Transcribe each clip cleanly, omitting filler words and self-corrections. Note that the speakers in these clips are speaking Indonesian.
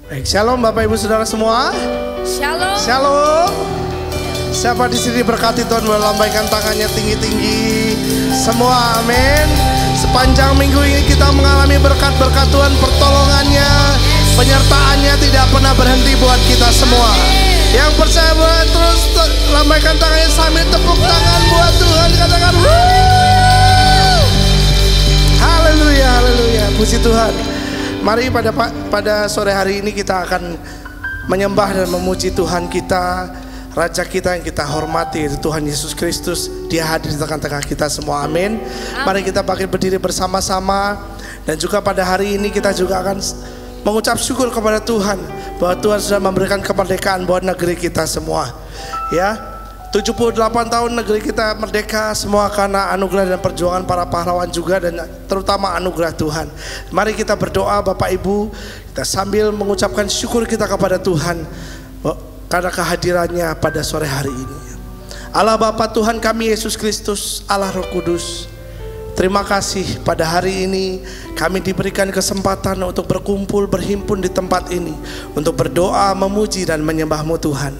Baik, shalom Bapak Ibu Saudara semua. Shalom. Shalom. Siapa di sini berkati Tuhan melambaikan tangannya tinggi-tinggi. Semua amin. Sepanjang minggu ini kita mengalami berkat-berkat Tuhan, pertolongannya, penyertaannya tidak pernah berhenti buat kita semua. Yang percaya boleh terus lambaikan tangannya sambil tepuk tangan buat Tuhan. Katakan haleluya, haleluya, puji Tuhan. Mari pada sore hari ini kita akan menyembah dan memuji Tuhan kita, Raja kita yang kita hormati, yaitu Tuhan Yesus Kristus. Dia hadir di tengah-tengah kita semua, amin. Mari kita bangkit berdiri bersama-sama. Dan juga pada hari ini kita juga akan mengucap syukur kepada Tuhan bahwa Tuhan sudah memberikan kemerdekaan buat negeri kita semua. Ya, 78 tahun negeri kita merdeka, semua karena anugerah dan perjuangan para pahlawan juga, dan terutama anugerah Tuhan. Mari kita berdoa Bapak Ibu, kita sambil mengucapkan syukur kita kepada Tuhan karena kehadirannya pada sore hari ini. Allah Bapa Tuhan kami Yesus Kristus, Allah Roh Kudus, terima kasih pada hari ini kami diberikan kesempatan untuk berkumpul, berhimpun di tempat ini untuk berdoa, memuji dan menyembah-Mu Tuhan.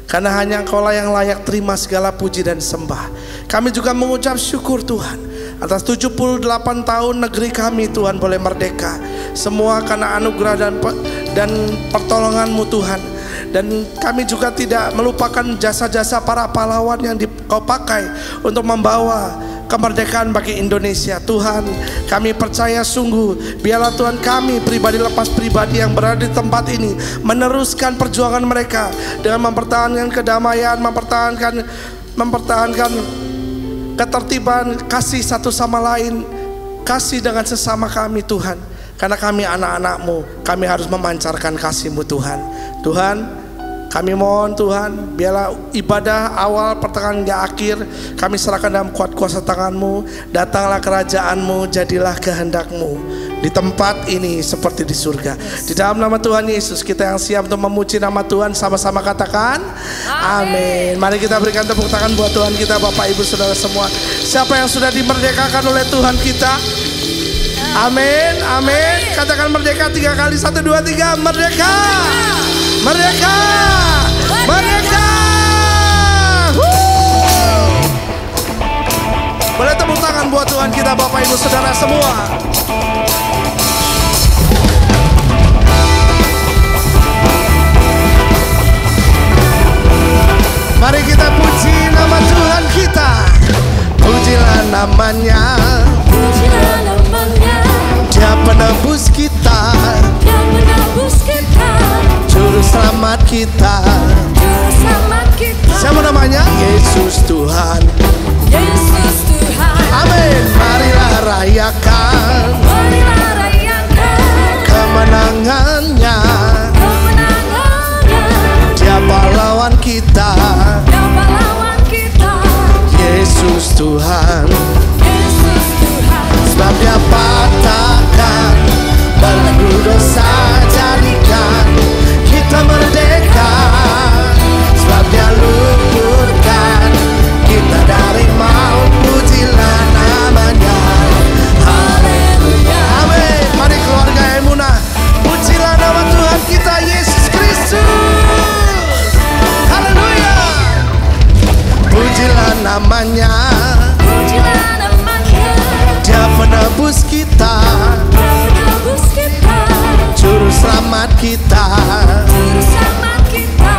Karena hanya Engkau lah yang layak terima segala puji dan sembah. Kami juga mengucap syukur Tuhan atas 78 tahun negeri kami Tuhan boleh merdeka. Semua karena anugerah dan pertolongan-Mu Tuhan. Dan kami juga tidak melupakan jasa-jasa para pahlawan yang Kau pakai untuk membawa kemerdekaan bagi Indonesia. Tuhan, kami percaya sungguh biarlah Tuhan kami pribadi lepas pribadi yang berada di tempat ini meneruskan perjuangan mereka dengan mempertahankan kedamaian, mempertahankan ketertiban, kasih satu sama lain, kasih dengan sesama kami Tuhan. Karena kami anak-anak-Mu, kami harus memancarkan kasih-Mu Tuhan. Tuhan, kami mohon Tuhan, biarlah ibadah awal, pertengahan hingga akhir kami serahkan dalam kuat kuasa tangan-Mu. Datanglah kerajaan-Mu, jadilah kehendak-Mu di tempat ini seperti di surga. Di dalam nama Tuhan Yesus kita yang siap untuk memuji nama Tuhan, sama-sama katakan amin. Mari kita berikan tepuk tangan buat Tuhan kita Bapak Ibu Saudara semua. Siapa yang sudah dimerdekakan oleh Tuhan kita? Amin, amin. Katakan merdeka 3 kali, 1, 2, 3. Merdeka, merdeka, merdeka. Boleh tepuk tangan buat Tuhan kita Bapak Ibu Saudara semua. Mari kita puji nama Tuhan kita. Pujilah namanya, Pujilah namanya. Dia penebus kita, Dia menebus kita, Juru selamat kita. Juru selamat kita. Siapa namanya? Yesus Tuhan. Yesus Tuhan. Amin. Marilah rayakan, Marilah rayakan kemenangannya. kemenangannya. Dia pahlawan kita, Dia pahlawan kita. Yesus Tuhan. Yesus Tuhan. Sebab Dia patahkan belenggu dosa, jadikan kita merdeka. Sebab Dia luputkan kita dari maut, pujilah namanya. Haleluya. Amin. Mari keluarga Emunah, pujilah nama Tuhan kita Yesus Kristus. Haleluya. Pujilah namanya, Pujilah namanya. Dia penebus kita, Dia menebus kita, Juru selamat kita, Juru selamat kita.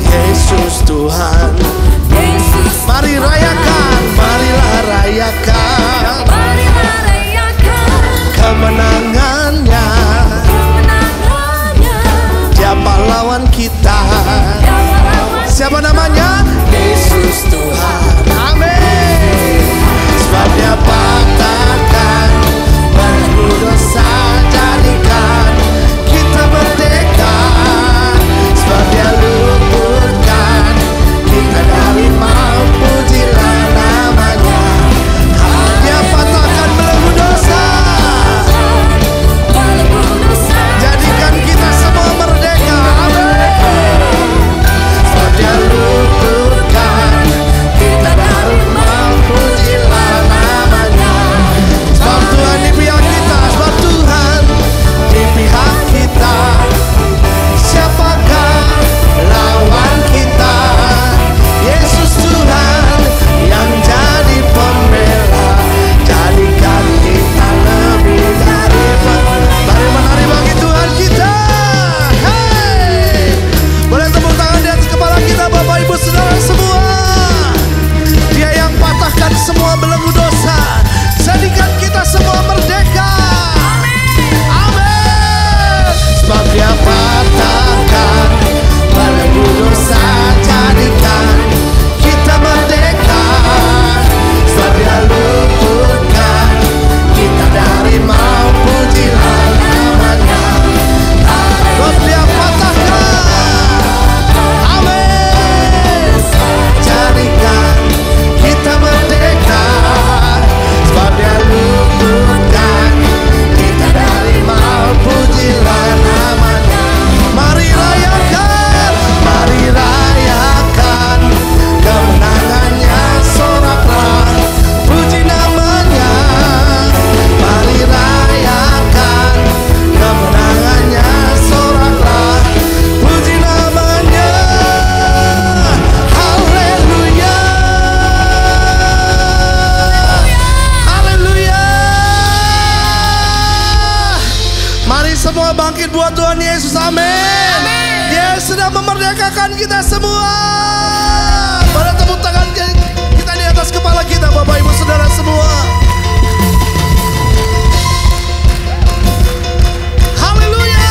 Yesus Tuhan. Yesus. Mari rayakan, marilah rayakan Marilah rayakan kemenangannya. kemenangannya. Dia pahlawan kita. Dia pahlawan Siapa namanya? Yesus Tuhan. Amin. Sebab Dia patahkan belenggu dosa, jadikan kita merdeka. Sebab Dia luputkan kita dari maut, pujilah namanya. Dia patahkan Yesus, amin. Dia sedang memerdekakan kita semua. Pada tepuk tangan kita di atas kepala kita, Bapak Ibu Saudara semua. Haleluya.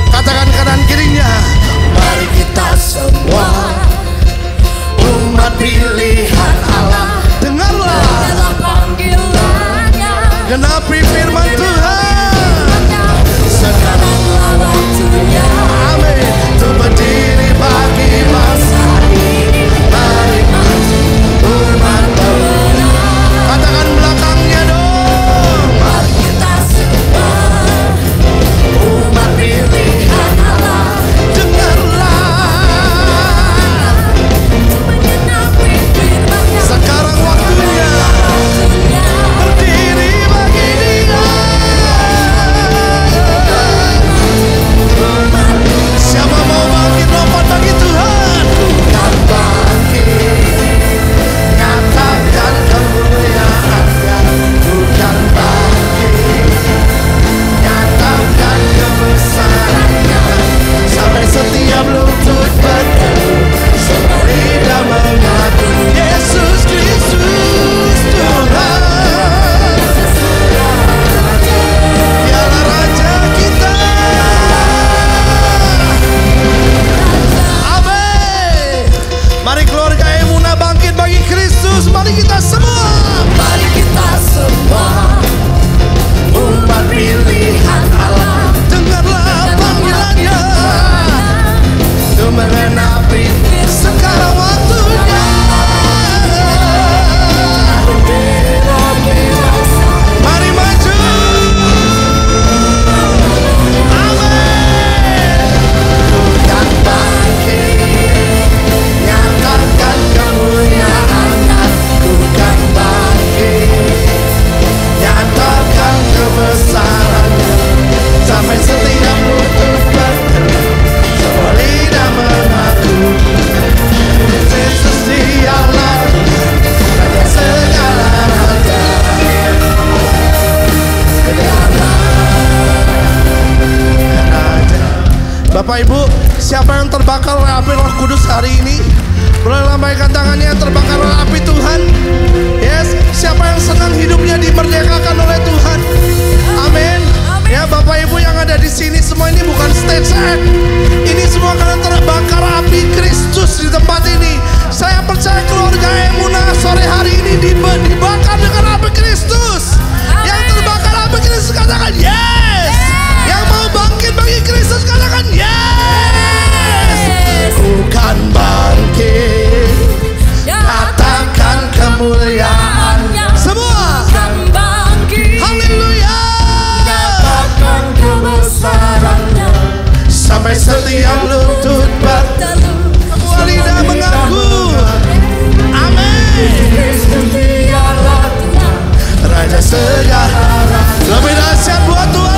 Katakan kanan kirinya, mari kita semua umat pilihan Allah, dengarlah panggilannya, genapi firman Tuhan. sekaranglah waktunya. Amin. Untuk berdiri bagi masa ini, mari maju umat pemenang. Katakan belakangnya dong, Mari kita semua umat pilihan Allah, dengarlah menggenapi firman-Nya. sekarang waktunya berdiri bagi Dia. Siapa mau bangkit lompat bagi Tuhan? Bukan bangkit, nyatakan kemuliaan-Nya. Bukan bangkit, nyatakan kebesaran-Nya. Sampai setiap lutut berteduh, semua lidah mengaku Yesus Kristus Tuhan. Dialah Raja kita. Amin. Mari keluarga Emunah bangkit bagi Kristus. Mari kita semua. Mari kita semua umat pilihan Allah, Dengarlah panggilannya untuk mengenapi sekarang waktunya. Mari maju. Amin. Bukan bangkit, nyatakan kemuliaan-Nya. Bukan bangkit, nyatakan kebesaran-Nya. Sampai setiap lutut berteduh, semua lidah mengaku Yesus dialah Raja segala raja. Bapak Ibu, siapa yang terbakar oleh api Roh Kudus hari ini? Boleh lambaikan tangannya yang terbakar oleh api Tuhan. Yes, siapa yang senang hidupnya dimerdekakan oleh Tuhan? Amin. Ya Bapak Ibu yang ada di sini, semua ini bukan stage act. Ini semua karena terbakar api Kristus di tempat ini. Saya percaya keluarga Emunah sore hari ini dibakar dengan api Kristus. Yang terbakar api Kristus katakan yes. Yang mau bangkit bagi Kristus katakan yes. Bukan bangkit, katakan kemuliaan-Nya. Semua haleluya. kebesaran-Nya. Sampai setiap lutut berteduh, semua lidah mengaku amin. Kristus dialah Tuhan, Raja segala. Lebih dahsyat buat Tuhan.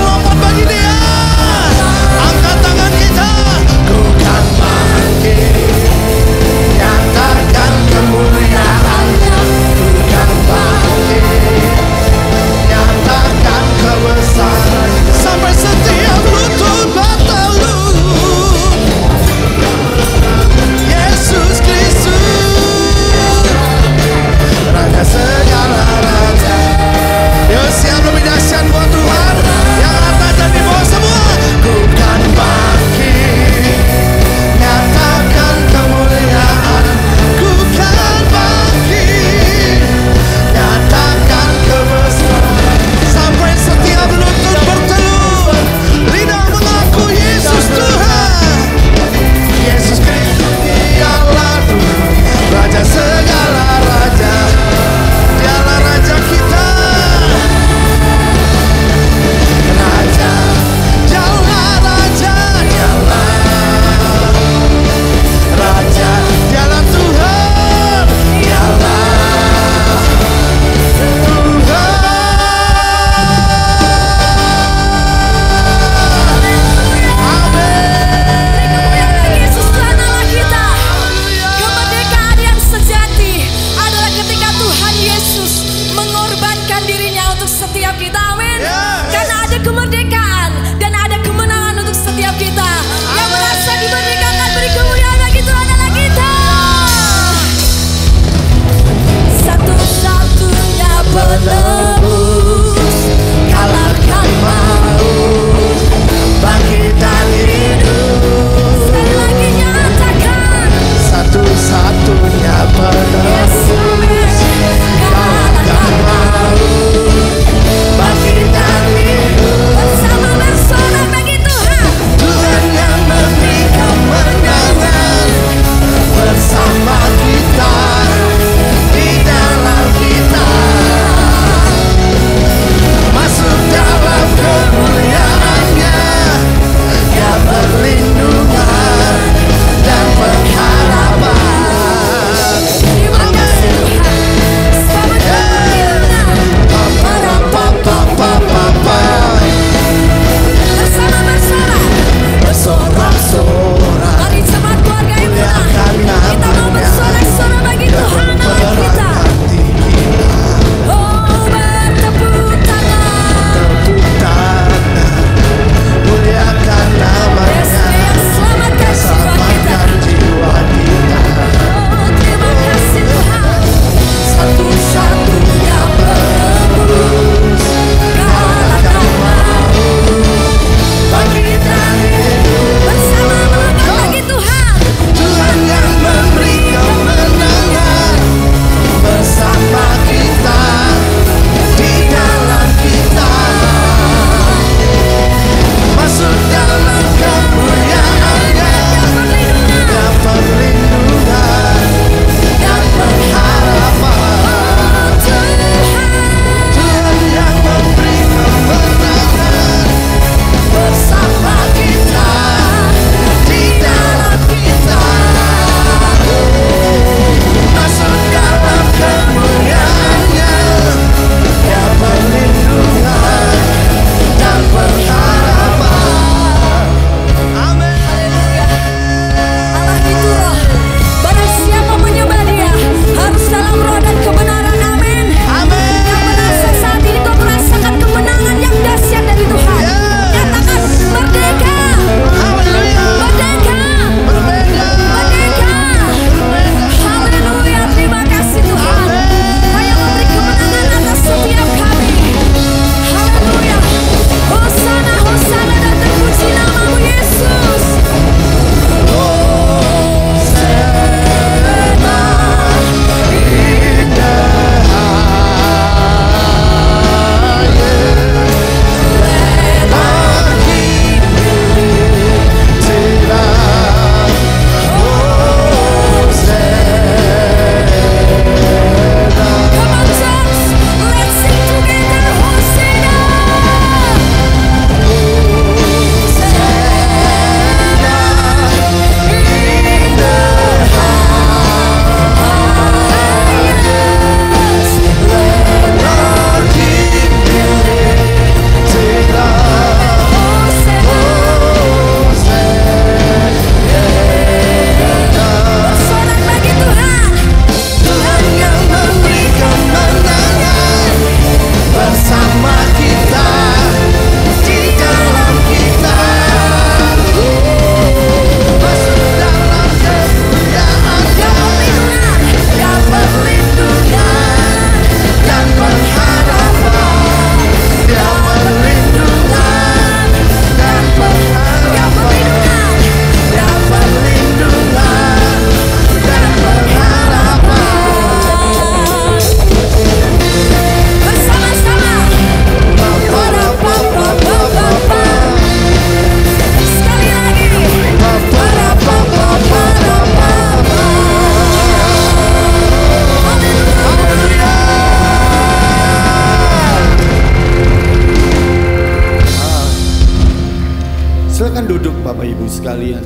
sekalian.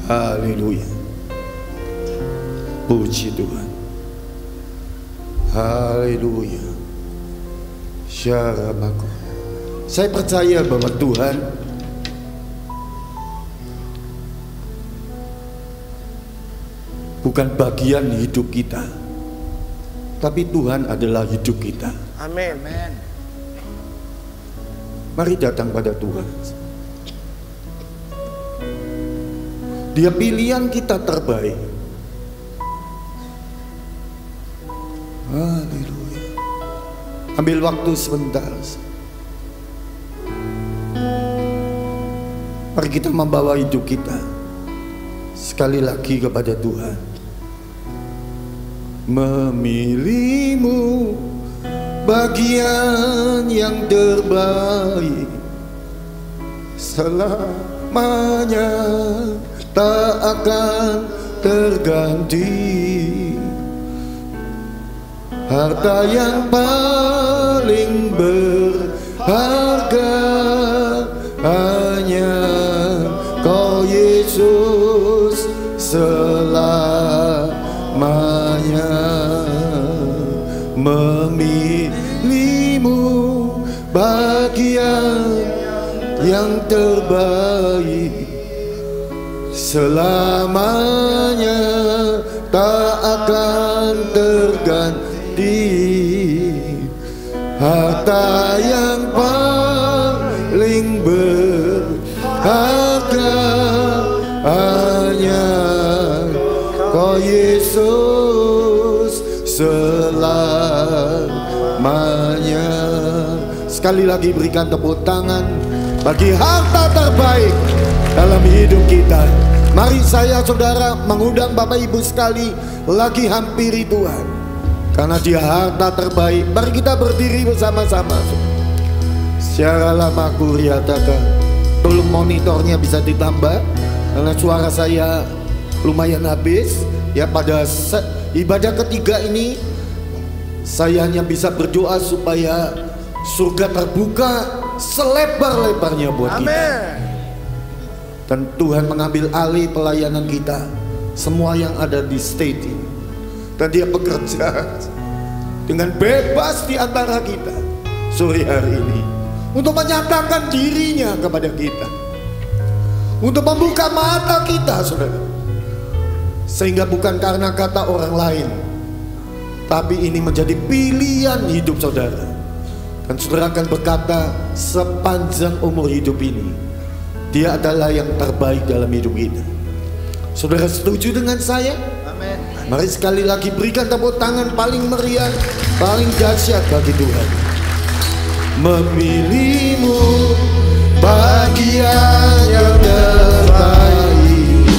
Haleluya. Puji Tuhan. Haleluya. Syarabaku. Saya percaya bahwa Tuhan bukan bagian hidup kita, tapi Tuhan adalah hidup kita. Amin. Mari datang pada Tuhan. Dia pilihan kita terbaik. Haleluya. Ambil waktu sebentar. Mari kita membawa hidup kita sekali lagi kepada Tuhan. Memilihmu bagian yang terbaik, selamanya tak akan terganti. Harta yang paling berharga hanya Kau Yesus selamanya. Memilihmu bagian yang terbaik, selamanya tak akan terganti. Harta yang paling berharga hanya Kau Yesus selamanya. Sekali lagi berikan tepuk tangan bagi harta terbaik dalam hidup kita. Mari saya saudara mengundang Bapak Ibu sekali lagi hampiri Tuhan, karena Dia harta terbaik. Mari kita berdiri bersama-sama. Secara lama kuriataka, tolong monitornya bisa ditambah karena suara saya lumayan habis. Ya, pada ibadah ketiga ini saya hanya bisa berdoa supaya surga terbuka selebar-lebarnya buat kita. Dan Tuhan mengambil alih pelayanan kita, semua yang ada di state ini. Dan Dia bekerja dengan bebas di antara kita sore hari ini untuk menyatakan dirinya kepada kita, untuk membuka mata kita, saudara. Sehingga bukan karena kata orang lain, tapi ini menjadi pilihan hidup saudara. Dan saudara akan berkata sepanjang umur hidup ini, Dia adalah yang terbaik dalam hidup kita. Saudara setuju dengan saya? Amin. Mari sekali lagi berikan tepuk tangan paling meriah, paling dahsyat bagi Tuhan. Memilihmu bagian yang terbaik,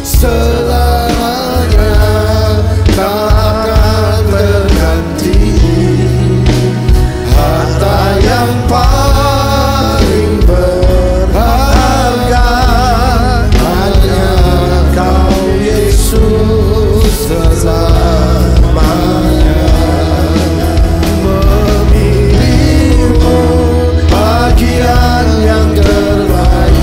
selamanya tak akan berganti. Harta yang paling berharga hanya Kau Yesus selamanya. Memilihmu bagian yang terbaik,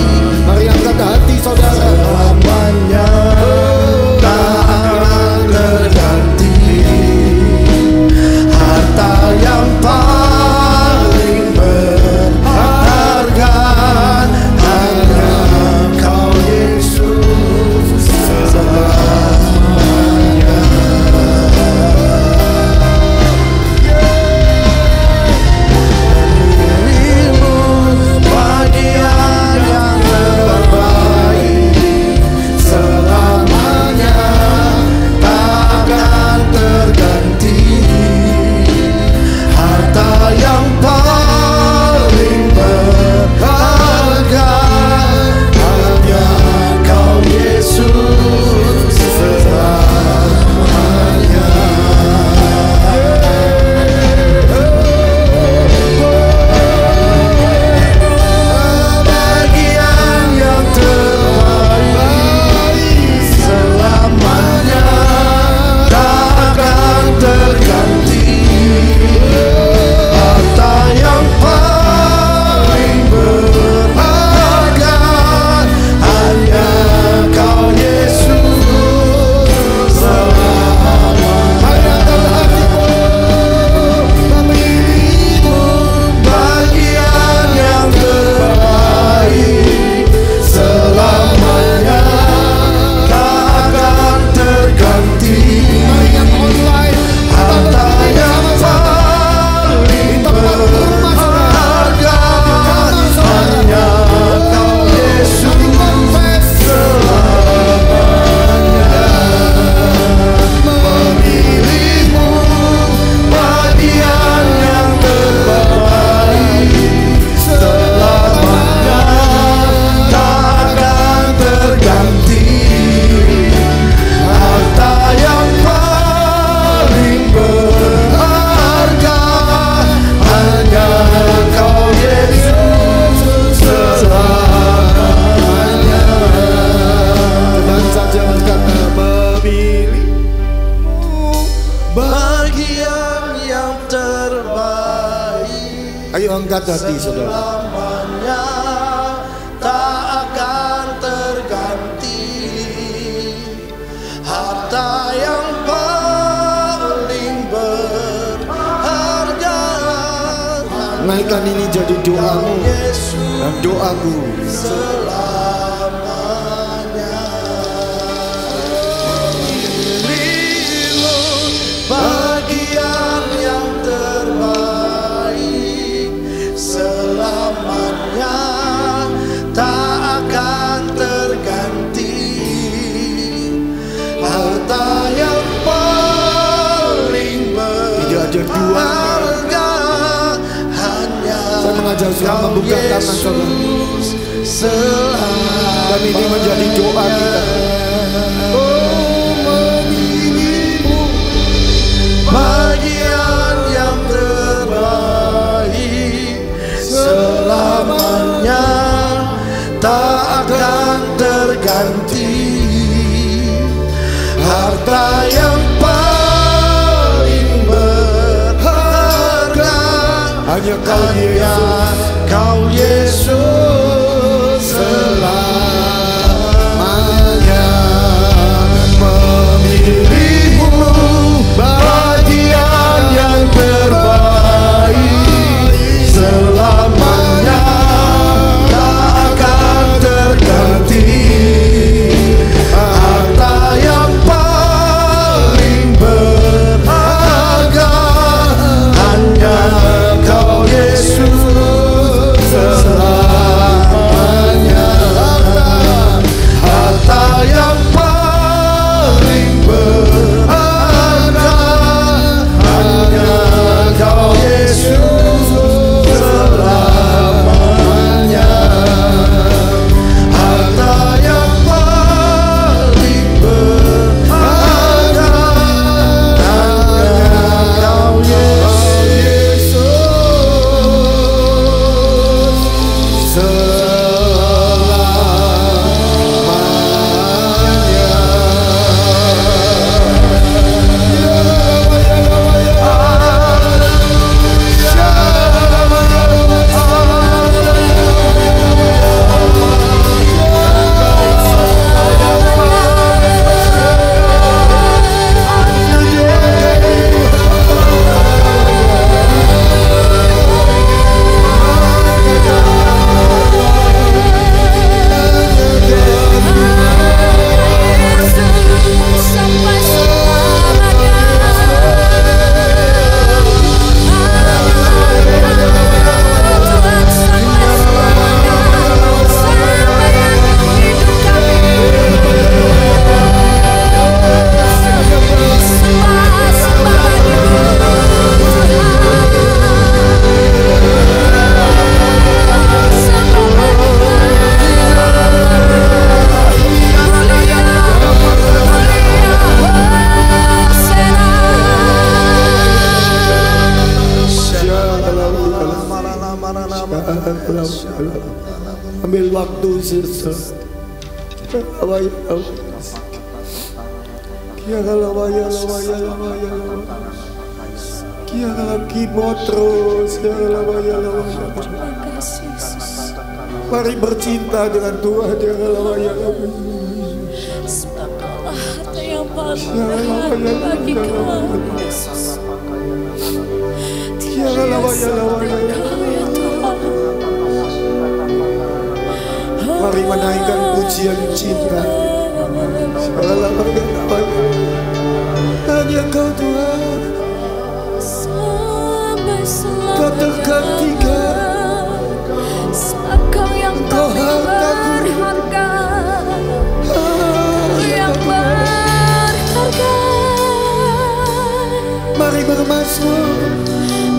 hati saudara. selamanya tak akan terganti. Harta yang paling berharga, Naikkan ini jadi doamu dan doaku. selamanya. Dirimu bagian yang terbaik, selamanya tak akan terganti. Harta yang paling Tidak ada dua. berharga, hanya Saya mengajak saudara membuka tangan saudara. Dan ini menjadi doa kita. Bagian yang terbaik, selamanya tak akan terganti. Harta yang paling berharga, Hanya Kau Yesus. Kau Yesus selamanya. Memilihmu bagian yang terbaik, selamanya tak akan terganti. Harta yang paling berharga, hanya Kau Yesus selamanya. Harta yang paling berharga, hanya Kau Yesus selamanya. Harta yang paling berharga, hanya Kau Yesus selamanya. Sampai selamanya. Tuhan sampai selamanya. Sampai akhir hidup kami. Sembah bagimu Tuhan. Sembah bagimu. Ambil waktu sesaat. Mari bercinta dengan Tuhan. Sebablah harta yang paling berharga bagi Kau, Yesus. Tiada yang seperti Kau, ya Tuhan. Mari menaikkan pujian cinta. Hanya Kau Tuhan. Sampai Kau tergantikan. selamanya. Sebab Kau yang Kau paling hartaku. berharga. Yang berharga. Mari bermasmur.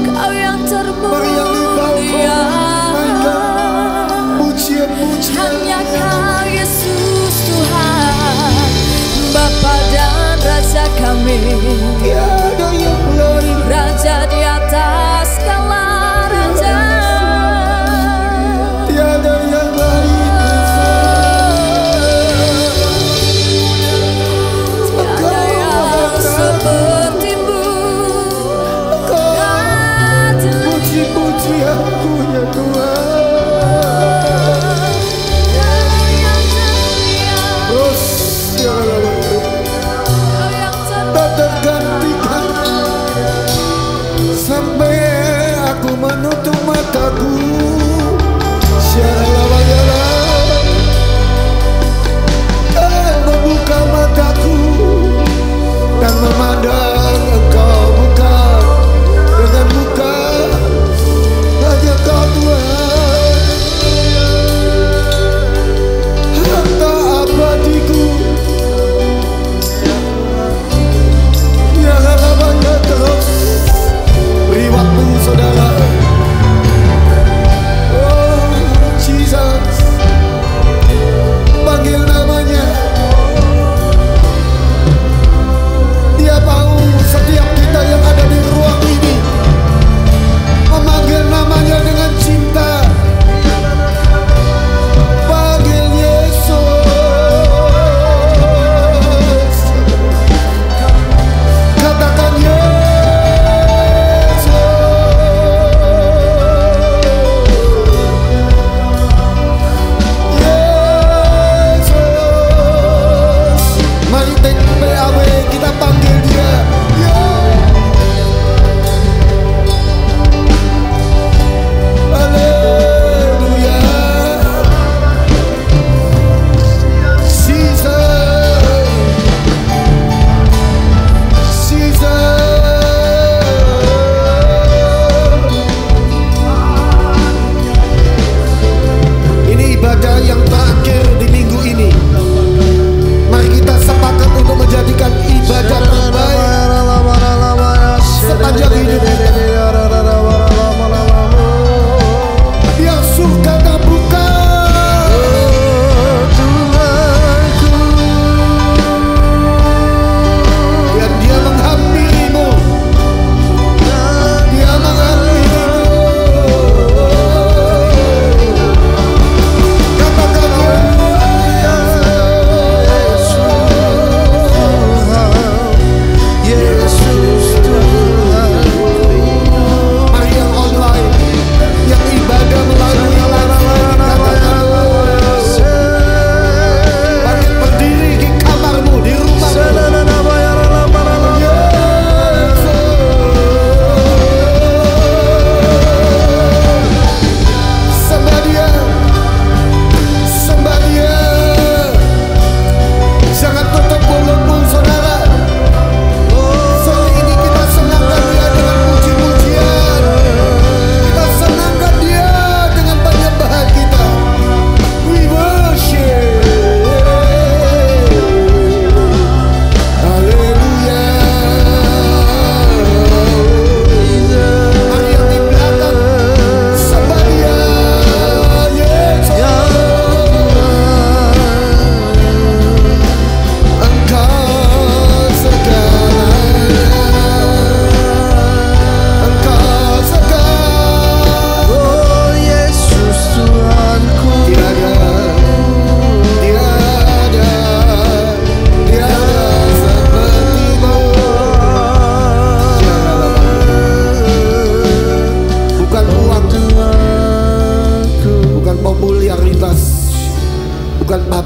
Kau yang Mari yang termulia. Pujian-pujian. Hanya Kau Yesus Tuhan, Bapa dan Raja kami. Tiada yang lain. Raja di atas segala raja. Tiada yang lain. Tiada yang seperti-Mu.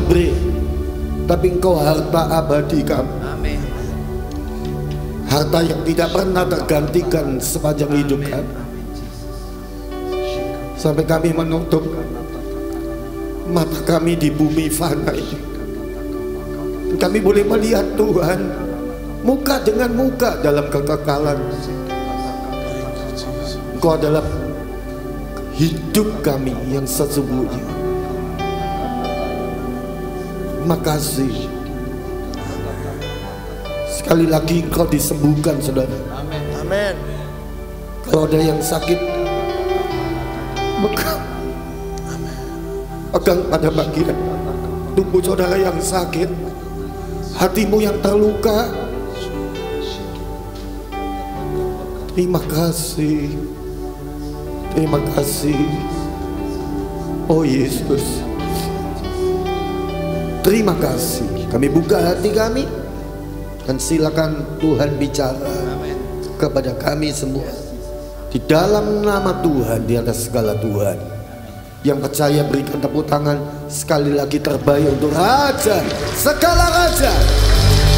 pamrih, tapi Engkau harta abadi kami. Amin. Harta yang tidak pernah tergantikan sepanjang hidup kami. Sampai kami menutup mata kami di bumi fana ini, kami boleh melihat Tuhan muka dengan muka dalam kekekalan. Engkau adalah hidup kami yang sesungguhnya. Makasih. Sekali lagi Engkau disembuhkan, saudara. Amin. Kalau ada yang sakit, pegang pada bagian tubuh saudara yang sakit, hatimu yang terluka. Terima kasih. Terima kasih, oh Yesus. Terima kasih. Kami buka hati kami, dan silakan Tuhan bicara kepada kami semua. Di dalam nama Tuhan, di atas segala Tuhan. Yang percaya berikan tepuk tangan sekali lagi terbaik untuk Raja segala Raja.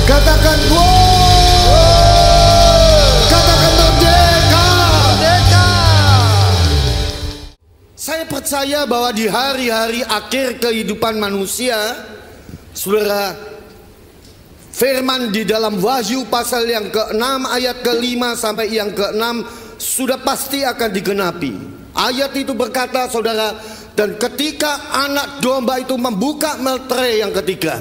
Katakan wow. Katakan merdeka. Merdeka. Saya percaya bahwa di hari-hari akhir kehidupan manusia, saudara, firman di dalam Wahyu pasal yang ke-6 ayat ke-5 sampai yang ke-6 sudah pasti akan digenapi. Ayat itu berkata, saudara, dan ketika anak domba itu membuka meterai yang ketiga,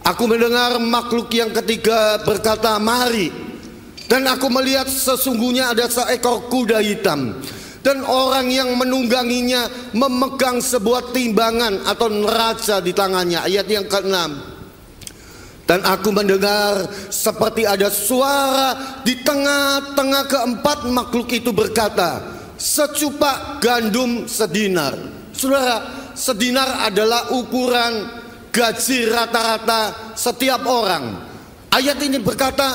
aku mendengar makhluk yang ketiga berkata, mari. Dan aku melihat sesungguhnya ada seekor kuda hitam, dan orang yang menungganginya memegang sebuah timbangan atau neraca di tangannya. Ayat yang ke-6. Dan aku mendengar seperti ada suara di tengah-tengah keempat makhluk itu berkata, secupak gandum sedinar. Saudara, sedinar adalah ukuran gaji rata-rata setiap orang. Ayat ini berkata,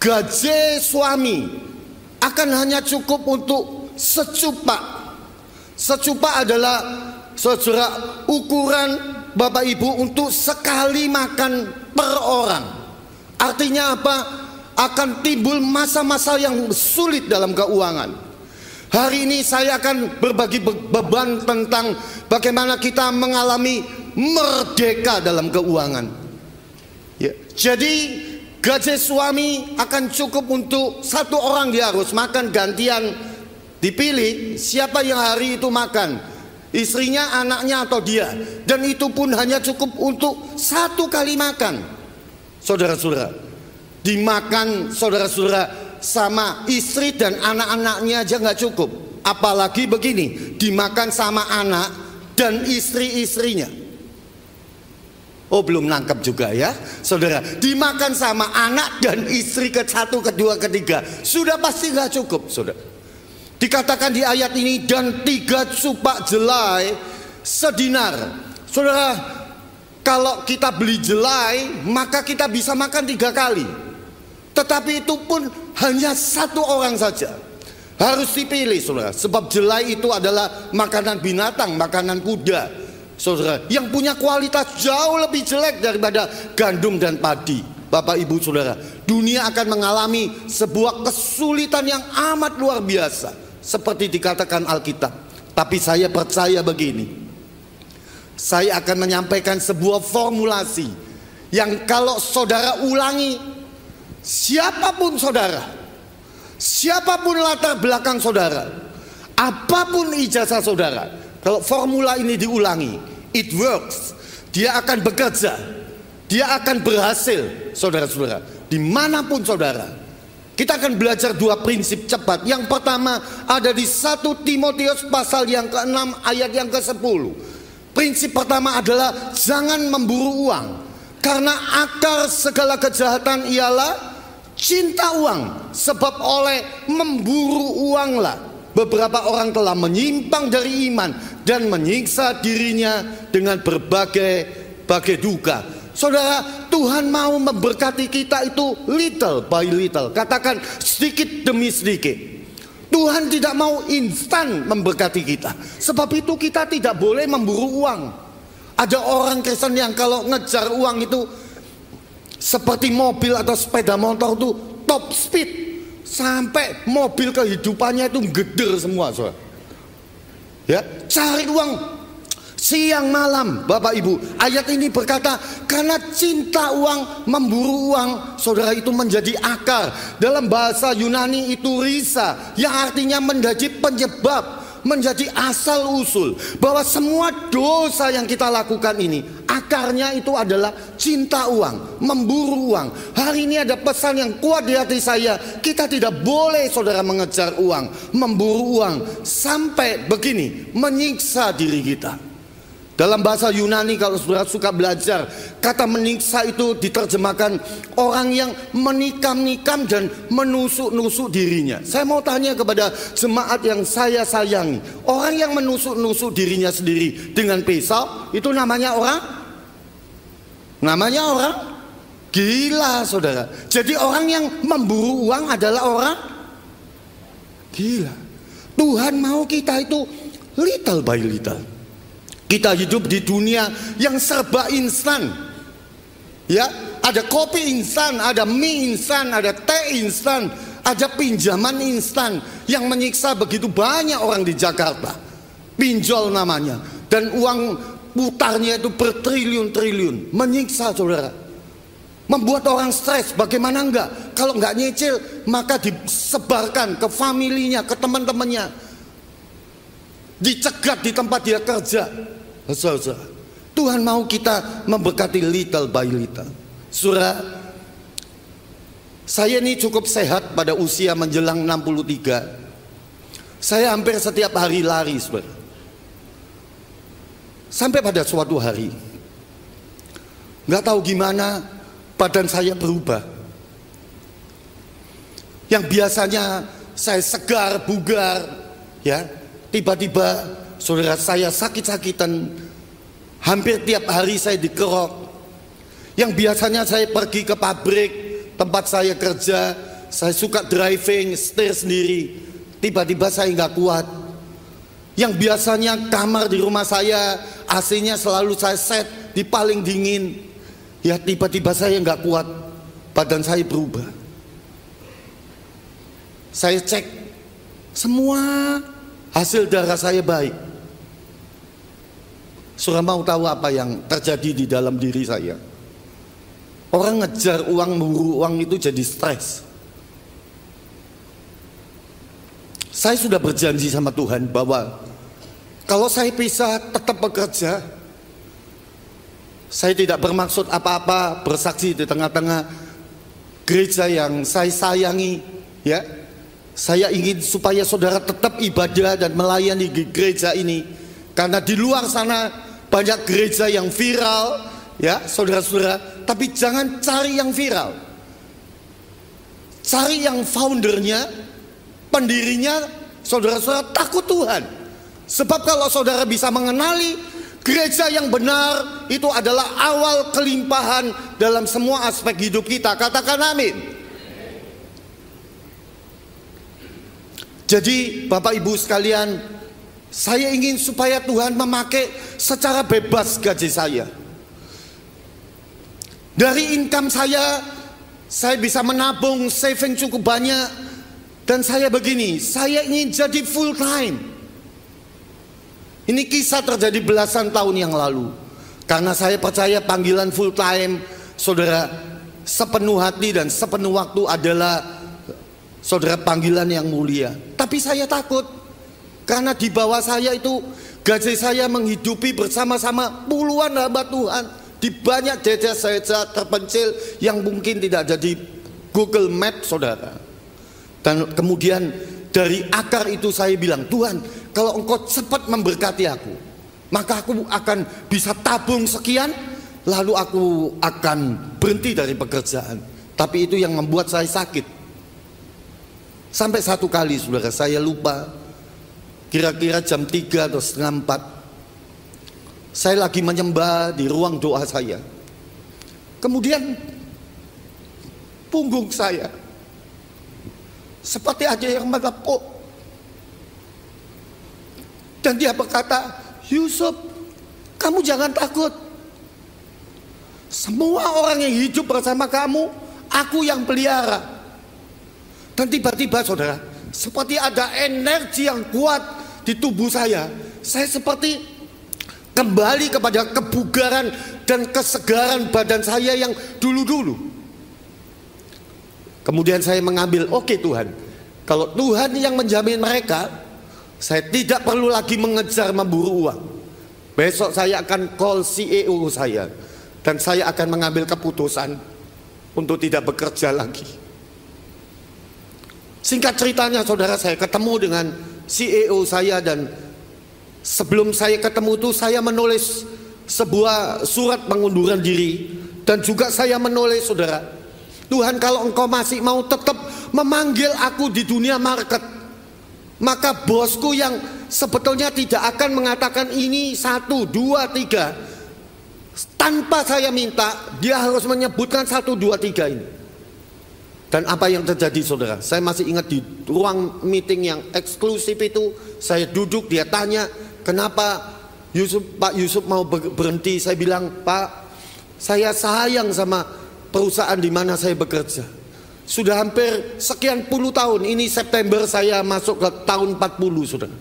gaji suami akan hanya cukup untuk secupak. Secupak adalah, saudara, ukuran Bapak Ibu untuk sekali makan per orang. Artinya apa? Akan timbul masa-masa yang sulit dalam keuangan. Hari ini saya akan berbagi beban tentang bagaimana kita mengalami merdeka dalam keuangan. Ya. Jadi gaji suami akan cukup untuk satu orang, dia harus makan gantian. Dipilih siapa yang hari itu makan, istrinya, anaknya, atau dia. Dan itu pun hanya cukup untuk satu kali makan. Saudara-saudara, dimakan saudara-saudara sama istri dan anak-anaknya aja nggak cukup. Apalagi begini, dimakan sama anak dan istri-istrinya. Oh, belum nangkep juga ya, saudara. Dimakan sama anak dan istri ke satu, kedua, ketiga, sudah pasti nggak cukup, saudara. Dikatakan di ayat ini, dan 3 cupak jelai sedinar. Saudara, kalau kita beli jelai, maka kita bisa makan 3 kali. Tetapi itu pun hanya satu orang saja. Harus dipilih, saudara. Sebab jelai itu adalah makanan binatang, makanan kuda, saudara, yang punya kualitas jauh lebih jelek daripada gandum dan padi. Bapak, Ibu, saudara, dunia akan mengalami sebuah kesulitan yang amat luar biasa, seperti dikatakan Alkitab. Tapi saya percaya begini, saya akan menyampaikan sebuah formulasi yang kalau saudara ulangi, siapapun saudara, siapapun latar belakang saudara, apapun ijazah saudara, kalau formula ini diulangi, it works. Dia akan bekerja, dia akan berhasil, saudara-saudara, dimanapun saudara. Kita akan belajar 2 prinsip cepat. Yang pertama ada di 1 Timotius pasal yang ke-6 ayat yang ke-10. Prinsip pertama adalah jangan memburu uang, karena akar segala kejahatan ialah cinta uang. Sebab oleh memburu uanglah beberapa orang telah menyimpang dari iman dan menyiksa dirinya dengan berbagai duka. Saudara, Tuhan mau memberkati kita itu little by little. Katakan sedikit demi sedikit. Tuhan tidak mau instan memberkati kita. Sebab itu kita tidak boleh memburu uang. Ada orang Kristen yang kalau ngejar uang itu seperti mobil atau sepeda motor itu top speed, sampai mobil kehidupannya itu geder semua, saudara. Ya, cari uang siang malam, Bapak Ibu. Ayat ini berkata, karena cinta uang, memburu uang, saudara, itu menjadi akar. Dalam bahasa Yunani itu risa, yang artinya menjadi penyebab, menjadi asal usul, bahwa semua dosa yang kita lakukan ini akarnya itu adalah cinta uang, memburu uang. Hari ini ada pesan yang kuat di hati saya, kita tidak boleh, saudara, mengejar uang, memburu uang sampai begini, menyiksa diri kita. Dalam bahasa Yunani, kalau saudara suka belajar, kata menyiksa itu diterjemahkan orang yang menikam-nikam dan menusuk-nusuk dirinya. Saya mau tanya kepada jemaat yang saya sayangi, orang yang menusuk-nusuk dirinya sendiri dengan pisau, itu namanya orang? Namanya orang gila, saudara. Jadi orang yang memburu uang adalah orang gila. Tuhan mau kita itu little by little. Kita hidup di dunia yang serba instan. Ya, ada kopi instan, ada mie instan, ada teh instan, ada pinjaman instan yang menyiksa begitu banyak orang di Jakarta. Pinjol namanya, dan uang putarnya itu bertriliun-triliun, menyiksa, saudara. Membuat orang stres. Bagaimana enggak? Kalau enggak nyicil, maka disebarkan ke familinya, ke teman-temannya, dicegat di tempat dia kerja. Saudara, Tuhan mau kita memberkati little by little. Saudara, saya ini cukup sehat pada usia menjelang 63. Saya hampir setiap hari lari, saudara. Sampai pada suatu hari, nggak tahu gimana badan saya berubah. Yang biasanya saya segar, bugar, ya, tiba-tiba, saudara, saya sakit-sakitan. Hampir tiap hari saya dikerok. Yang biasanya saya pergi ke pabrik tempat saya kerja, saya suka driving, setir sendiri, tiba-tiba saya nggak kuat. Yang biasanya kamar di rumah saya AC-nya selalu saya set di paling dingin, ya tiba-tiba saya nggak kuat, badan saya berubah. Saya cek, semua hasil darah saya baik. Saudara mau tahu apa yang terjadi di dalam diri saya? Orang ngejar uang, memburu uang itu jadi stres. Saya sudah berjanji sama Tuhan bahwa kalau saya bisa tetap bekerja, saya tidak bermaksud apa-apa, bersaksi di tengah-tengah gereja yang saya sayangi, ya. Saya ingin supaya saudara tetap ibadah dan melayani di gereja ini, karena di luar sana banyak gereja yang viral, ya saudara-saudara. Tapi jangan cari yang viral, cari yang foundernya, pendirinya, saudara-saudara, takut Tuhan. Sebab kalau saudara bisa mengenali gereja yang benar, itu adalah awal kelimpahan dalam semua aspek hidup kita. Katakan amin. Jadi Bapak Ibu sekalian, saya ingin supaya Tuhan memakai secara bebas gaji saya. Dari income saya bisa menabung, saving cukup banyak. Dan saya begini, saya ingin jadi full time. Ini kisah terjadi belasan tahun yang lalu. Karena saya percaya panggilan full time, saudara, sepenuh hati dan sepenuh waktu adalah, saudara, panggilan yang mulia. Tapi saya takut, karena di bawah saya itu gaji saya menghidupi bersama-sama puluhan hamba Tuhan di banyak desa-desa terpencil yang mungkin tidak ada di Google Map, saudara. Dan kemudian dari akar itu saya bilang, Tuhan, kalau Engkau cepat memberkati aku, maka aku akan bisa tabung sekian, lalu aku akan berhenti dari pekerjaan. Tapi itu yang membuat saya sakit. Sampai satu kali, saudara, saya lupa, kira-kira jam 3 atau setengah 4, saya lagi menyembah di ruang doa saya. Kemudian punggung saya seperti ada yang menepuk. Dan dia berkata, Yusuf, Kamu jangan takut. Semua orang yang hidup bersama kamu, aku yang pelihara. Dan tiba-tiba saudara, seperti ada energi yang kuat di tubuh saya. Saya seperti kembali kepada kebugaran dan kesegaran badan saya yang dulu-dulu. Kemudian saya mengambil, oke Tuhan, kalau Tuhan yang menjamin mereka, saya tidak perlu lagi mengejar memburu uang. Besok saya akan call CEO saya, dan saya akan mengambil keputusan untuk tidak bekerja lagi. Singkat ceritanya saudara, saya ketemu dengan CEO saya, dan sebelum saya ketemu itu saya menulis sebuah surat pengunduran diri. Dan juga saya menulis, saudara, Tuhan, kalau engkau masih mau tetap memanggil aku di dunia market, maka bosku yang sebetulnya tidak akan mengatakan ini 1, 2, 3, tanpa saya minta, dia harus menyebutkan 1, 2, 3 ini. Dan apa yang terjadi saudara? Saya masih ingat di ruang meeting yang eksklusif itu, saya duduk, dia tanya, kenapa Pak Yusuf mau berhenti? Saya bilang, Pak, saya sayang sama perusahaan di mana saya bekerja. Sudah hampir sekian puluh tahun, ini September saya masuk ke tahun 40 saudara.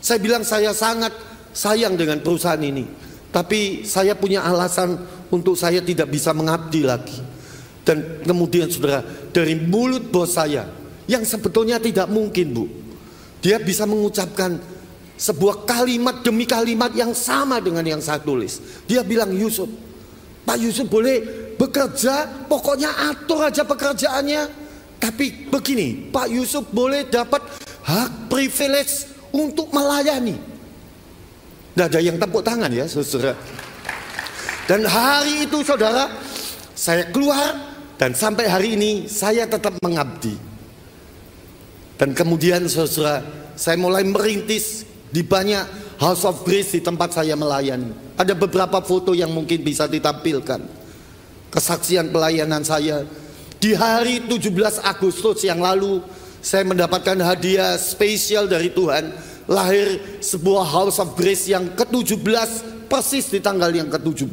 Saya bilang saya sangat sayang dengan perusahaan ini, tapi saya punya alasan untuk saya tidak bisa mengabdi lagi. Dan kemudian saudara, dari mulut bos saya yang sebetulnya tidak mungkin, Bu, dia bisa mengucapkan sebuah kalimat demi kalimat yang sama dengan yang saya tulis. Dia bilang, Yusuf, Pak Yusuf boleh bekerja, pokoknya atur aja pekerjaannya. Tapi begini, Pak Yusuf boleh dapat hak privilege untuk melayani. Tidak ada yang tepuk tangan ya saudara. Dan hari itu saudara, saya keluar, dan sampai hari ini saya tetap mengabdi. Dan kemudian saudara, saya mulai merintis di banyak House of Grace di tempat saya melayani. Ada beberapa foto yang mungkin bisa ditampilkan. Kesaksian pelayanan saya. Di hari 17 Agustus yang lalu, saya mendapatkan hadiah spesial dari Tuhan. Lahir sebuah House of Grace yang ke-17, persis di tanggal yang ke-17.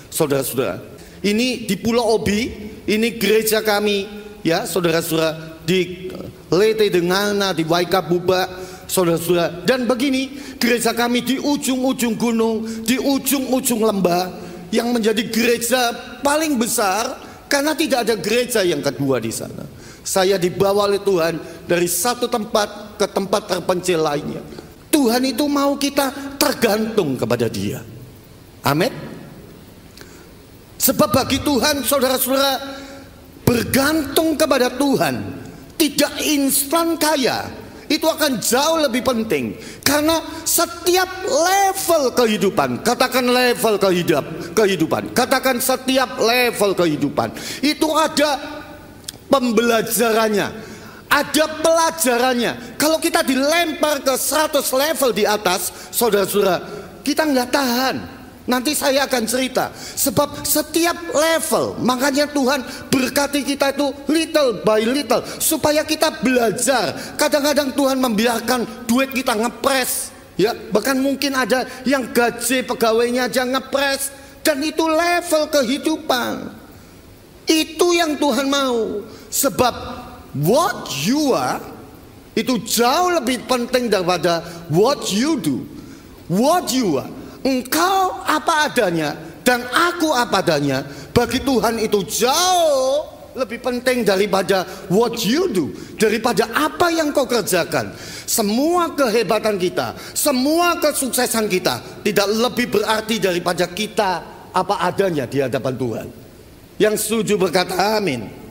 Saudara-saudara, ini di Pulau Obi, ini gereja kami, ya saudara-saudara, di Lete Dengana, di Waikabuba, saudara-saudara. Dan begini, gereja kami di ujung-ujung gunung, di ujung-ujung lembah, yang menjadi gereja paling besar karena tidak ada gereja yang kedua di sana. Saya dibawa oleh Tuhan dari satu tempat ke tempat terpencil lainnya. Tuhan itu mau kita tergantung kepada Dia. Amin. Sebab bagi Tuhan, saudara-saudara, bergantung kepada Tuhan tidak instan kaya, itu akan jauh lebih penting. Karena setiap level kehidupan, katakan level kehidupan, katakan setiap level kehidupan, itu ada pembelajarannya, ada pelajarannya. Kalau kita dilempar ke 100 level di atas, saudara-saudara, kita nggak tahan. Nanti saya akan cerita. Sebab setiap level, makanya Tuhan berkati kita itu little by little, supaya kita belajar. Kadang-kadang Tuhan membiarkan duit kita ngepres, ya, bahkan mungkin ada yang gaji pegawainya aja ngepres. Dan itu level kehidupan. Itu yang Tuhan mau. Sebab what you are itu jauh lebih penting daripada what you do. What you are, engkau apa adanya dan aku apa adanya, bagi Tuhan itu jauh lebih penting daripada what you do, daripada apa yang kau kerjakan. Semua kehebatan kita, semua kesuksesan kita tidak lebih berarti daripada kita apa adanya di hadapan Tuhan. Yang setuju berkata amin.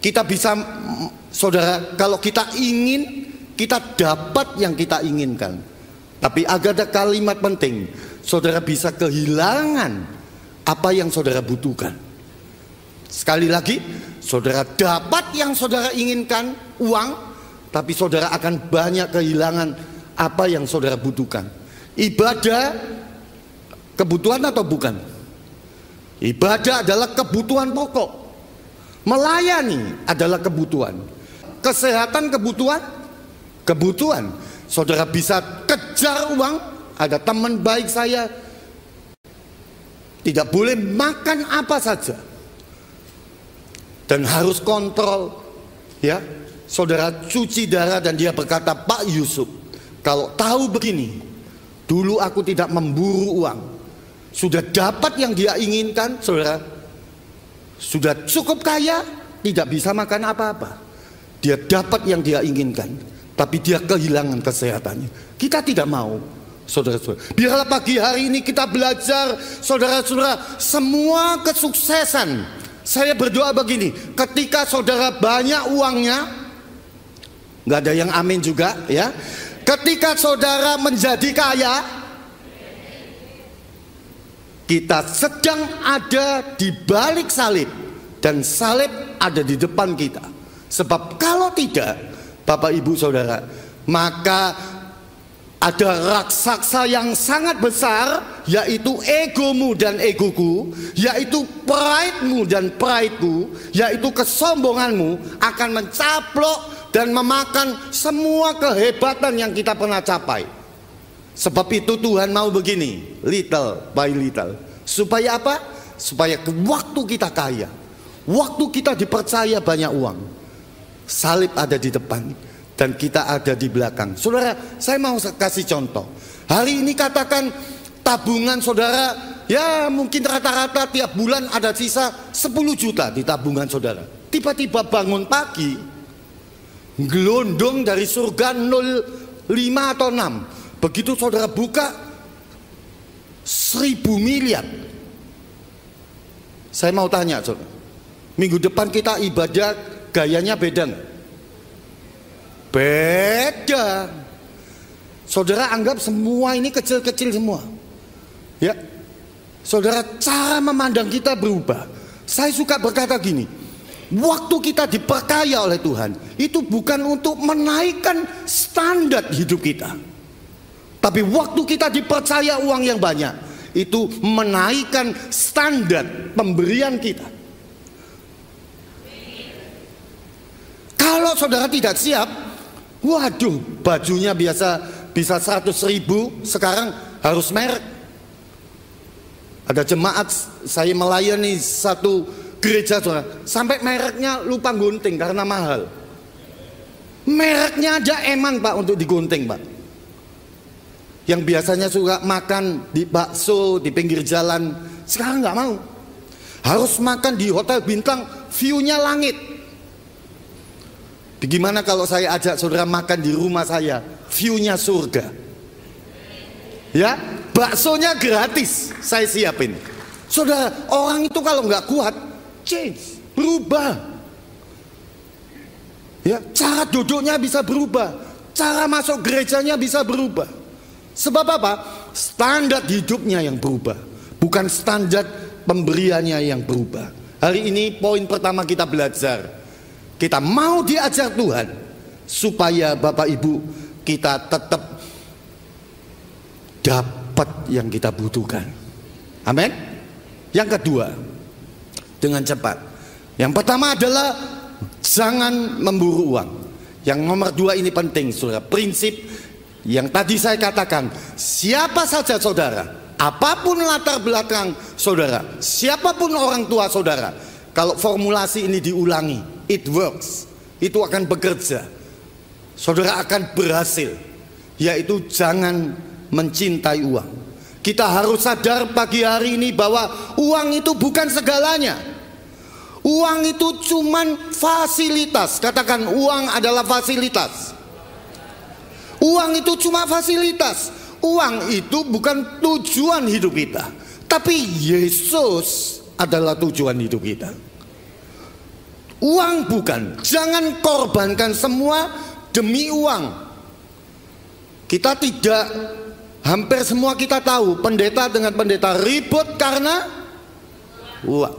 Kita bisa, saudara, kalau kita ingin, kita dapat yang kita inginkan. Tapi ada kalimat penting, saudara bisa kehilangan apa yang saudara butuhkan. Sekali lagi, saudara dapat yang saudara inginkan, uang, tapi saudara akan banyak kehilangan apa yang saudara butuhkan. Ibadah kebutuhan atau bukan? Ibadah adalah kebutuhan pokok. Melayani adalah kebutuhan. Kesehatan kebutuhan. Saudara bisa kejar uang, ada teman baik saya tidak boleh makan apa saja dan harus kontrol, ya. Saudara cuci darah dan dia berkata, Pak Yusuf, kalau tahu begini, dulu aku tidak memburu uang, sudah dapat yang dia inginkan, saudara, sudah cukup kaya, tidak bisa makan apa-apa. Dia dapat yang dia inginkan, tapi dia kehilangan kesehatannya. Kita tidak mau, saudara-saudara. Biarlah pagi hari ini kita belajar, saudara-saudara, semua kesuksesan. Saya berdoa begini, ketika saudara banyak uangnya, nggak ada yang amin juga, ya. Ketika saudara menjadi kaya, kita sedang ada di balik salib, dan salib ada di depan kita. Sebab kalau tidak, Bapak Ibu Saudara, maka ada raksasa yang sangat besar, yaitu egomu dan egoku, yaitu pride-mu dan pride-ku, yaitu kesombonganmu, akan mencaplok dan memakan semua kehebatan yang kita pernah capai. Sebab itu Tuhan mau begini, little by little. Supaya apa? Supaya waktu kita kaya, waktu kita dipercaya banyak uang, salib ada di depan dan kita ada di belakang. Saudara, saya mau kasih contoh. Hari ini katakan tabungan saudara, ya mungkin rata-rata tiap bulan ada sisa 10 juta di tabungan saudara. Tiba-tiba bangun pagi, gelondong dari surga 0,5 atau 6. Begitu saudara buka 1.000 miliar. Saya mau tanya saudara, minggu depan kita ibadah gayanya beda nggak? Beda. Saudara anggap semua ini kecil-kecil semua, ya. Saudara, cara memandang kita berubah. Saya suka berkata gini, waktu kita diperkaya oleh Tuhan, itu bukan untuk menaikkan standar hidup kita, tapi waktu kita dipercaya uang yang banyak, itu menaikkan standar pemberian kita. Kalau saudara tidak siap, waduh, bajunya bisa 100.000, sekarang harus merek. Ada jemaat saya melayani satu gereja saudara, sampai mereknya lupa gunting karena mahal. Mereknya aja eman Pak untuk digunting Pak. Yang biasanya suka makan di bakso di pinggir jalan, sekarang nggak mau. Harus makan di hotel bintang, view-nya langit. Bagaimana kalau saya ajak saudara makan di rumah saya, view-nya surga? Ya, baksonya gratis saya siapin. Saudara, orang itu kalau nggak kuat, change, berubah. Ya, cara duduknya bisa berubah, cara masuk gerejanya bisa berubah. Sebab apa? Standar hidupnya yang berubah, bukan standar pemberiannya yang berubah. Hari ini poin pertama kita belajar. Kita mau diajar Tuhan supaya Bapak Ibu kita tetap dapat yang kita butuhkan. Amin. Yang kedua, dengan cepat. Yang pertama adalah jangan memburu uang. Yang nomor 2 ini penting, saudara. Prinsip yang tadi saya katakan, siapa saja saudara, apapun latar belakang saudara, siapapun orang tua saudara, kalau formulasi ini diulangi, it works, itu akan bekerja. Saudara akan berhasil, yaitu jangan mencintai uang. Kita harus sadar pagi hari ini bahwa uang itu bukan segalanya. Uang itu cuman fasilitas. Katakan, uang adalah fasilitas. Uang itu cuma fasilitas. Uang itu bukan tujuan hidup kita, tapi Yesus adalah tujuan hidup kita. Uang bukan. Jangan korbankan semua demi uang. Kita tidak, hampir semua kita tahu, pendeta dengan pendeta ribut karena uang.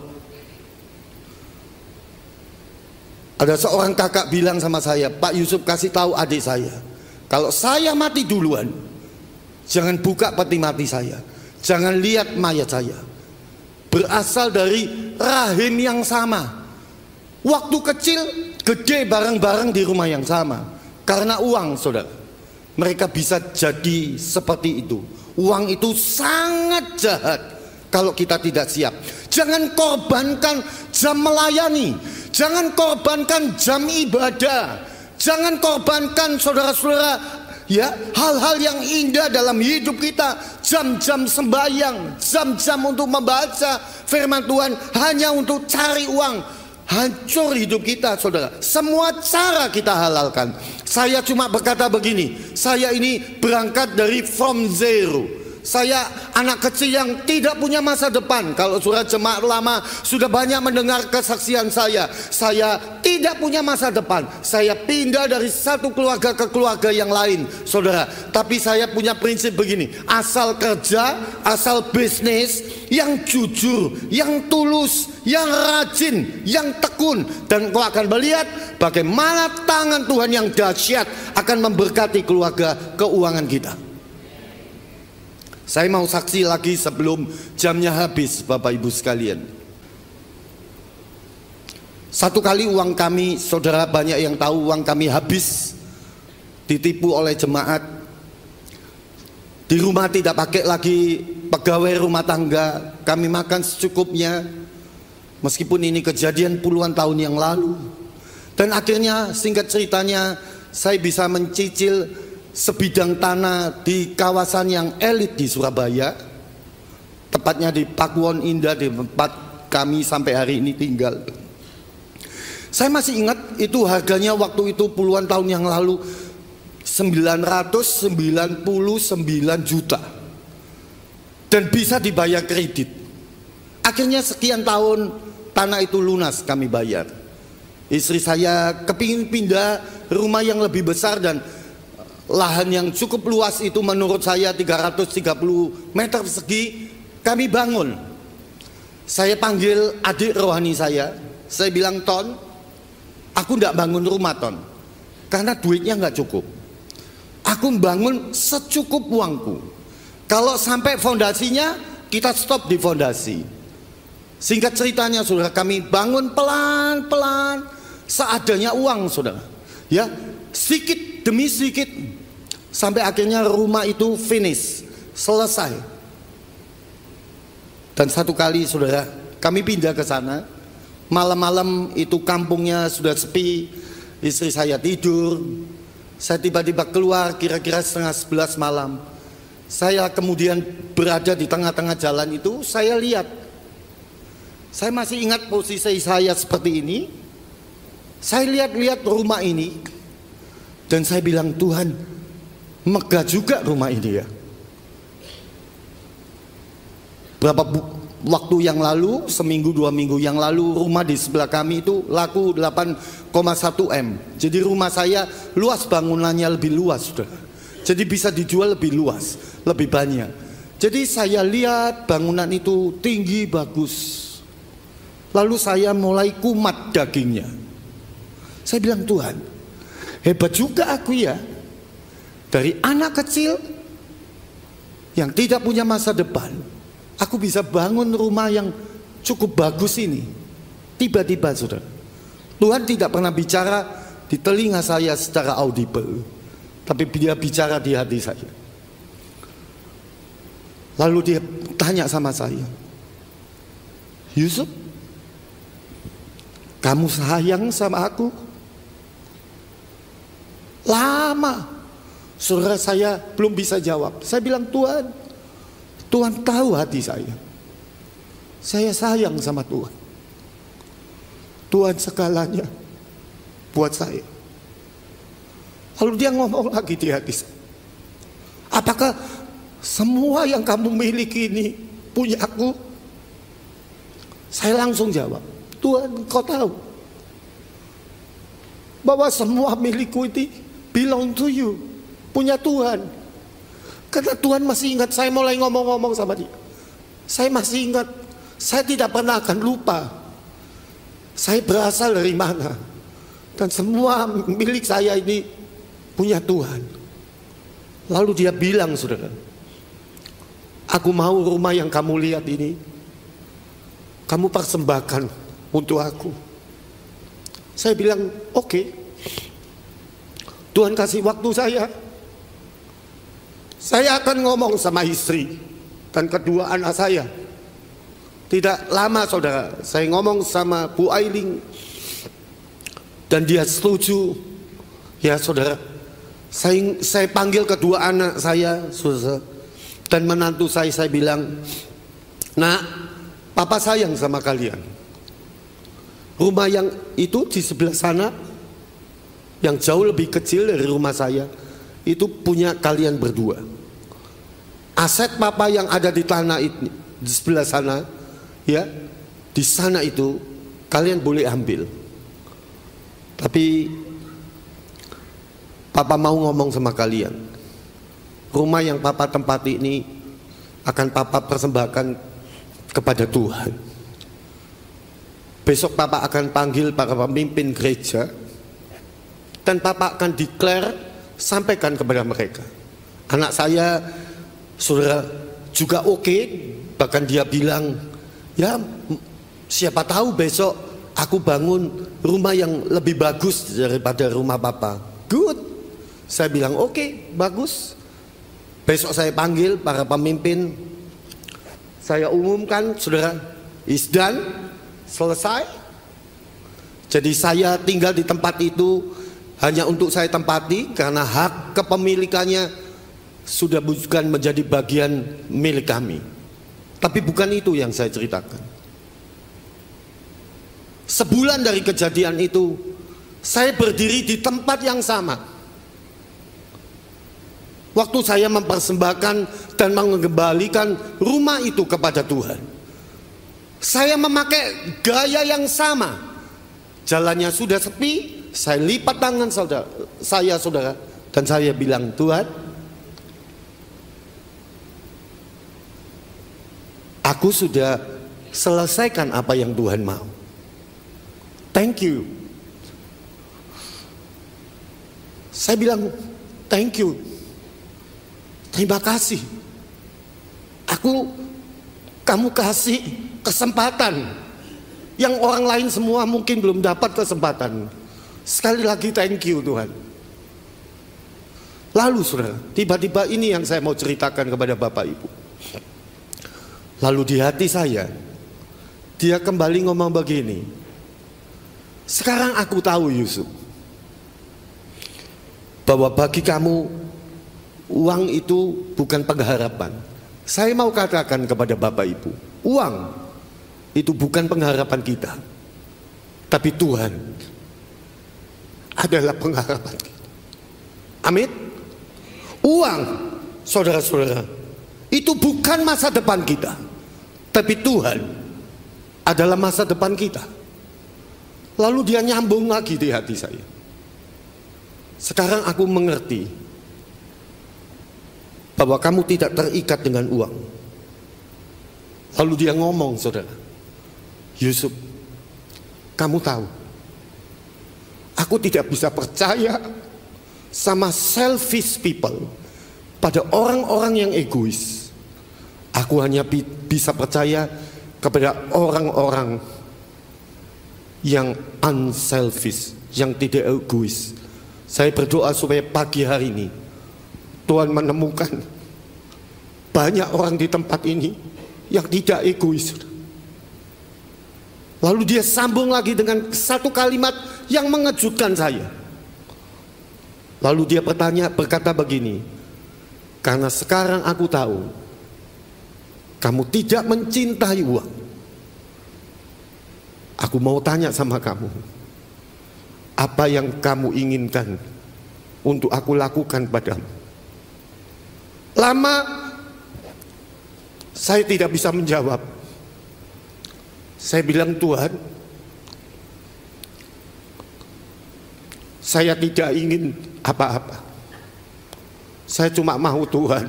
Ada seorang kakak bilang sama saya, Pak Yusuf kasih tahu adik saya, kalau saya mati duluan, jangan buka peti mati saya, jangan lihat mayat saya. Berasal dari rahim yang sama. Waktu kecil, gede bareng-bareng di rumah yang sama. Karena uang, saudara. mereka bisa jadi seperti itu. Uang itu sangat jahat kalau kita tidak siap. Jangan korbankan jam melayani, jangan korbankan jam ibadah, jangan korbankan saudara-saudara ya hal-hal yang indah dalam hidup kita, jam-jam sembahyang, jam-jam untuk membaca firman Tuhan hanya untuk cari uang. Hancur hidup kita, saudara. Semua cara kita halalkan. Saya cuma berkata begini, saya ini berangkat dari from zero. Saya anak kecil yang tidak punya masa depan. Kalau surat jemaat lama sudah banyak mendengar kesaksian saya tidak punya masa depan. Saya pindah dari satu keluarga ke keluarga yang lain, saudara. Tapi saya punya prinsip begini, asal kerja, asal bisnis, yang jujur, yang tulus, yang rajin, yang tekun, dan kau akan melihat bagaimana tangan Tuhan yang dahsyat akan memberkati keluarga keuangan kita. Saya mau saksi lagi sebelum jamnya habis, Bapak Ibu sekalian. Satu kali uang kami, saudara banyak yang tahu, uang kami habis ditipu oleh jemaat. Di rumah tidak pakai lagi pegawai rumah tangga, kami makan secukupnya. Meskipun ini kejadian puluhan tahun yang lalu. Dan akhirnya singkat ceritanya, saya bisa mencicil sebidang tanah di kawasan yang elit di Surabaya, tepatnya di Pakuwon Indah, di tempat kami sampai hari ini tinggal. Saya masih ingat itu harganya waktu itu puluhan tahun yang lalu 999 juta, dan bisa dibayar kredit. Akhirnya sekian tahun tanah itu lunas kami bayar. Istri saya kepingin pindah rumah yang lebih besar, dan lahan yang cukup luas itu menurut saya 330 meter persegi kami bangun. Saya panggil adik rohani saya bilang, Ton, aku tidak bangun rumah, Ton, karena duitnya nggak cukup. Aku bangun secukup uangku. Kalau sampai fondasinya, kita stop di fondasi. Singkat ceritanya, saudara, kami bangun pelan-pelan seadanya uang, saudara. Ya, sedikit demi sedikit, sampai akhirnya rumah itu finish, selesai. Dan satu kali, saudara, kami pindah ke sana. Malam-malam itu kampungnya sudah sepi, istri saya tidur. Saya tiba-tiba keluar kira-kira 10:30 malam. Saya kemudian berada di tengah-tengah jalan itu, saya lihat. Saya masih ingat posisi saya seperti ini. Saya lihat-lihat rumah ini, dan saya bilang, Tuhan, megah juga rumah ini ya. Berapa waktu yang lalu, seminggu 2 minggu yang lalu, rumah di sebelah kami itu laku 8,1 M. Jadi rumah saya luas, bangunannya lebih luas, sudah. Jadi bisa dijual lebih luas, lebih banyak. Jadi saya lihat bangunan itu tinggi, bagus. Lalu saya mulai kumat dagingnya. Saya bilang, Tuhan, hebat juga aku ya. Dari anak kecil yang tidak punya masa depan, aku bisa bangun rumah yang cukup bagus ini. Tiba-tiba, saudara, Tuhan tidak pernah bicara di telinga saya secara audible, tapi dia bicara di hati saya. Lalu dia tanya sama saya, Yusuf, kamu sayang sama aku? Lama, saudara, saya belum bisa jawab. Saya bilang, Tuhan tahu hati saya. Saya sayang sama Tuhan. Tuhan segalanya buat saya. Lalu dia ngomong lagi di hati saya, apakah semua yang kamu miliki ini punya aku? Saya langsung jawab, Tuhan, kau tahu bahwa semua milikku itu belong to you, punya Tuhan. Karena Tuhan masih ingat, saya mulai ngomong-ngomong sama dia. Saya masih ingat, saya tidak pernah akan lupa saya berasal dari mana. Dan semua milik saya ini punya Tuhan. Lalu dia bilang, saudara, aku mau rumah yang kamu lihat ini, kamu persembahkan untuk aku. Saya bilang, oke. Tuhan kasih waktu saya Saya akan ngomong sama istri dan kedua anak saya. Tidak lama saudara, saya ngomong sama Bu Ailing dan dia setuju. Ya saudara, saya panggil kedua anak saya, saudara, dan menantu saya bilang, "Nak, papa sayang sama kalian. Rumah yang itu di sebelah sana, yang jauh lebih kecil dari rumah saya, itu punya kalian berdua. Aset papa yang ada di tanah itu di sebelah sana, ya, di sana itu kalian boleh ambil. Tapi papa mau ngomong sama kalian. Rumah yang papa tempati ini akan papa persembahkan kepada Tuhan. Besok papa akan panggil para pemimpin gereja dan papa akan declare, sampaikan kepada mereka. Anak saya, saudara, juga oke. Bahkan dia bilang, ya siapa tahu besok aku bangun rumah yang lebih bagus daripada rumah papa. Good. Saya bilang oke, bagus. Besok saya panggil para pemimpin, saya umumkan, saudara, is done, selesai. Jadi saya tinggal di tempat itu hanya untuk saya tempati, karena hak kepemilikannya sudah bukan menjadi bagian milik kami. Tapi bukan itu yang saya ceritakan. Sebulan dari kejadian itu, saya berdiri di tempat yang sama. Waktu saya mempersembahkan dan mengembalikan rumah itu kepada Tuhan, saya memakai gaya yang sama. Jalannya sudah sepi, saya lipat tangan saudara, dan saya bilang, Tuhan, aku sudah selesaikan apa yang Tuhan mau. Thank you. Saya bilang, thank you. Terima kasih. Kamu kasih kesempatan yang orang lain semua mungkin belum dapat kesempatan. Sekali lagi thank you Tuhan. Lalu saudara, tiba-tiba ini yang saya mau ceritakan kepada Bapak Ibu. Lalu di hati saya, dia kembali ngomong begini, sekarang aku tahu Yusuf, bahwa bagi kamu uang itu bukan pengharapan. Saya mau katakan kepada Bapak Ibu, uang itu bukan pengharapan kita, tapi Tuhan adalah pengharapan kita. Amin. Uang, saudara-saudara, itu bukan masa depan kita, tapi Tuhan adalah masa depan kita. Lalu dia nyambung lagi di hati saya. Sekarang aku mengerti bahwa kamu tidak terikat dengan uang. Lalu dia ngomong, saudara, Yusuf, kamu tahu, aku tidak bisa percaya sama selfish people, pada orang-orang yang egois. Aku hanya bisa percaya kepada orang-orang yang unselfish, yang tidak egois. Saya berdoa supaya pagi hari ini Tuhan menemukan banyak orang di tempat ini yang tidak egois. Lalu dia sambung lagi dengan satu kalimat yang mengejutkan saya. Lalu dia berkata begini, karena sekarang aku tahu kamu tidak mencintai uang. Aku mau tanya sama kamu, apa yang kamu inginkan untuk aku lakukan padamu? Lama saya tidak bisa menjawab. Saya bilang, Tuhan, saya tidak ingin apa-apa. Saya cuma mau Tuhan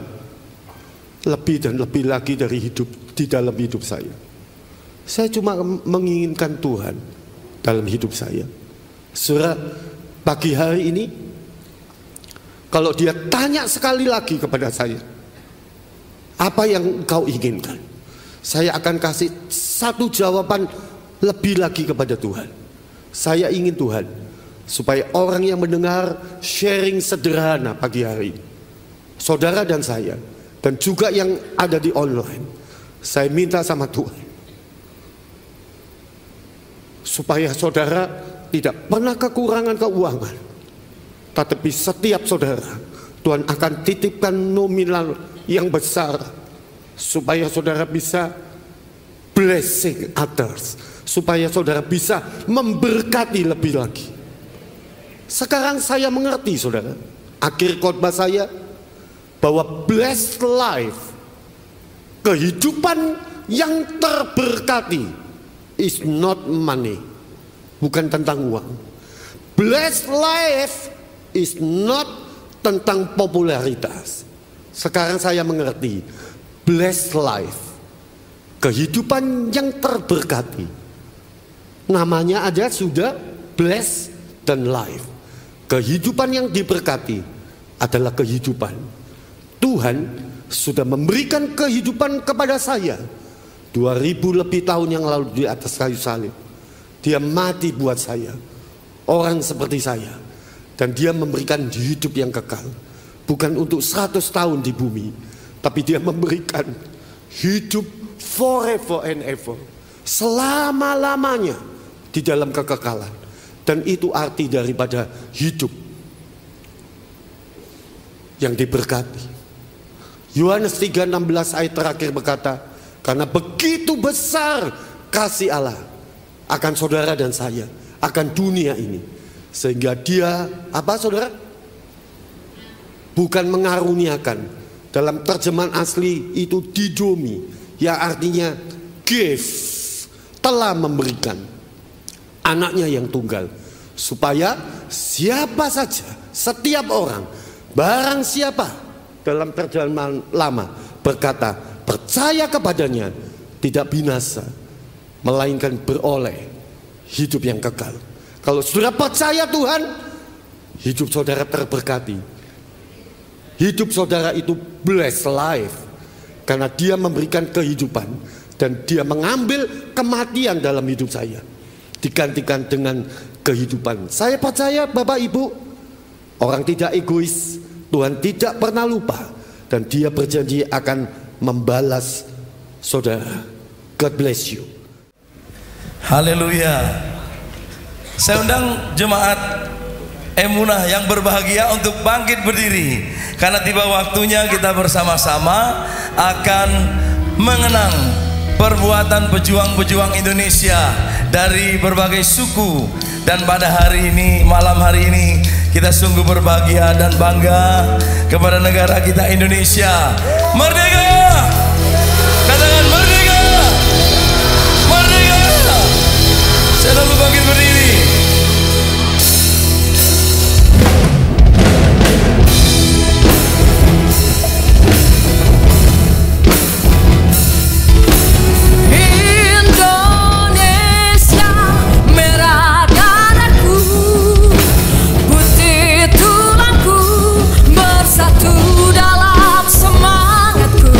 lebih dan lebih lagi dari hidup di dalam hidup saya. Saya cuma menginginkan Tuhan dalam hidup saya. Saudara, pagi hari ini, kalau dia tanya sekali lagi kepada saya, apa yang kau inginkan? Saya akan kasih satu jawaban lebih lagi kepada Tuhan. Saya ingin Tuhan, supaya orang yang mendengar sharing sederhana pagi hari ini, saudara dan saya, dan juga yang ada di online, saya minta sama Tuhan supaya saudara tidak pernah kekurangan keuangan, tetapi setiap saudara Tuhan akan titipkan nominal yang besar supaya saudara bisa blessing others, supaya saudara bisa memberkati lebih lagi. Sekarang saya mengerti, saudara, akhir khotbah saya, bahwa blessed life, kehidupan yang terberkati, is not money, bukan tentang uang. Blessed life is not tentang popularitas. Sekarang saya mengerti, blessed life, kehidupan yang terberkati, namanya aja sudah blessed dan life. Kehidupan yang diberkati adalah kehidupan. Tuhan sudah memberikan kehidupan kepada saya 2000 lebih tahun yang lalu di atas kayu salib. Dia mati buat saya, orang seperti saya, dan dia memberikan hidup yang kekal. Bukan untuk 100 tahun di bumi, tapi dia memberikan hidup forever and ever, selama-lamanya di dalam kekekalan. Dan itu arti daripada hidup yang diberkati. Yohanes 3:16 ayat terakhir berkata, karena begitu besar kasih Allah akan saudara dan saya, akan dunia ini, sehingga dia, apa saudara? Bukan mengaruniakan. Dalam terjemahan asli itu didomi, yang artinya give, telah memberikan anaknya yang tunggal, supaya siapa saja, setiap orang, barang siapa, dalam terjemahan lama berkata, percaya kepadanya, tidak binasa, melainkan beroleh hidup yang kekal. Kalau sudah percaya Tuhan, hidup saudara terberkati. Hidup saudara itu blessed life, karena dia memberikan kehidupan, dan dia mengambil kematian dalam hidup saya, digantikan dengan kehidupan. Saya percaya Bapak Ibu, orang tidak egois, Tuhan tidak pernah lupa, dan dia berjanji akan membalas saudara. God bless you. Haleluya. Saya undang jemaat Emunah yang berbahagia untuk bangkit berdiri, karena tiba waktunya kita bersama-sama akan mengenang perbuatan pejuang-pejuang Indonesia dari berbagai suku. Dan pada hari ini, malam hari ini, kita sungguh berbahagia dan bangga kepada negara kita Indonesia. Merdeka! Katakan merdeka! Merdeka! Selalu bangkit berdiri. Satu dalam semangatku.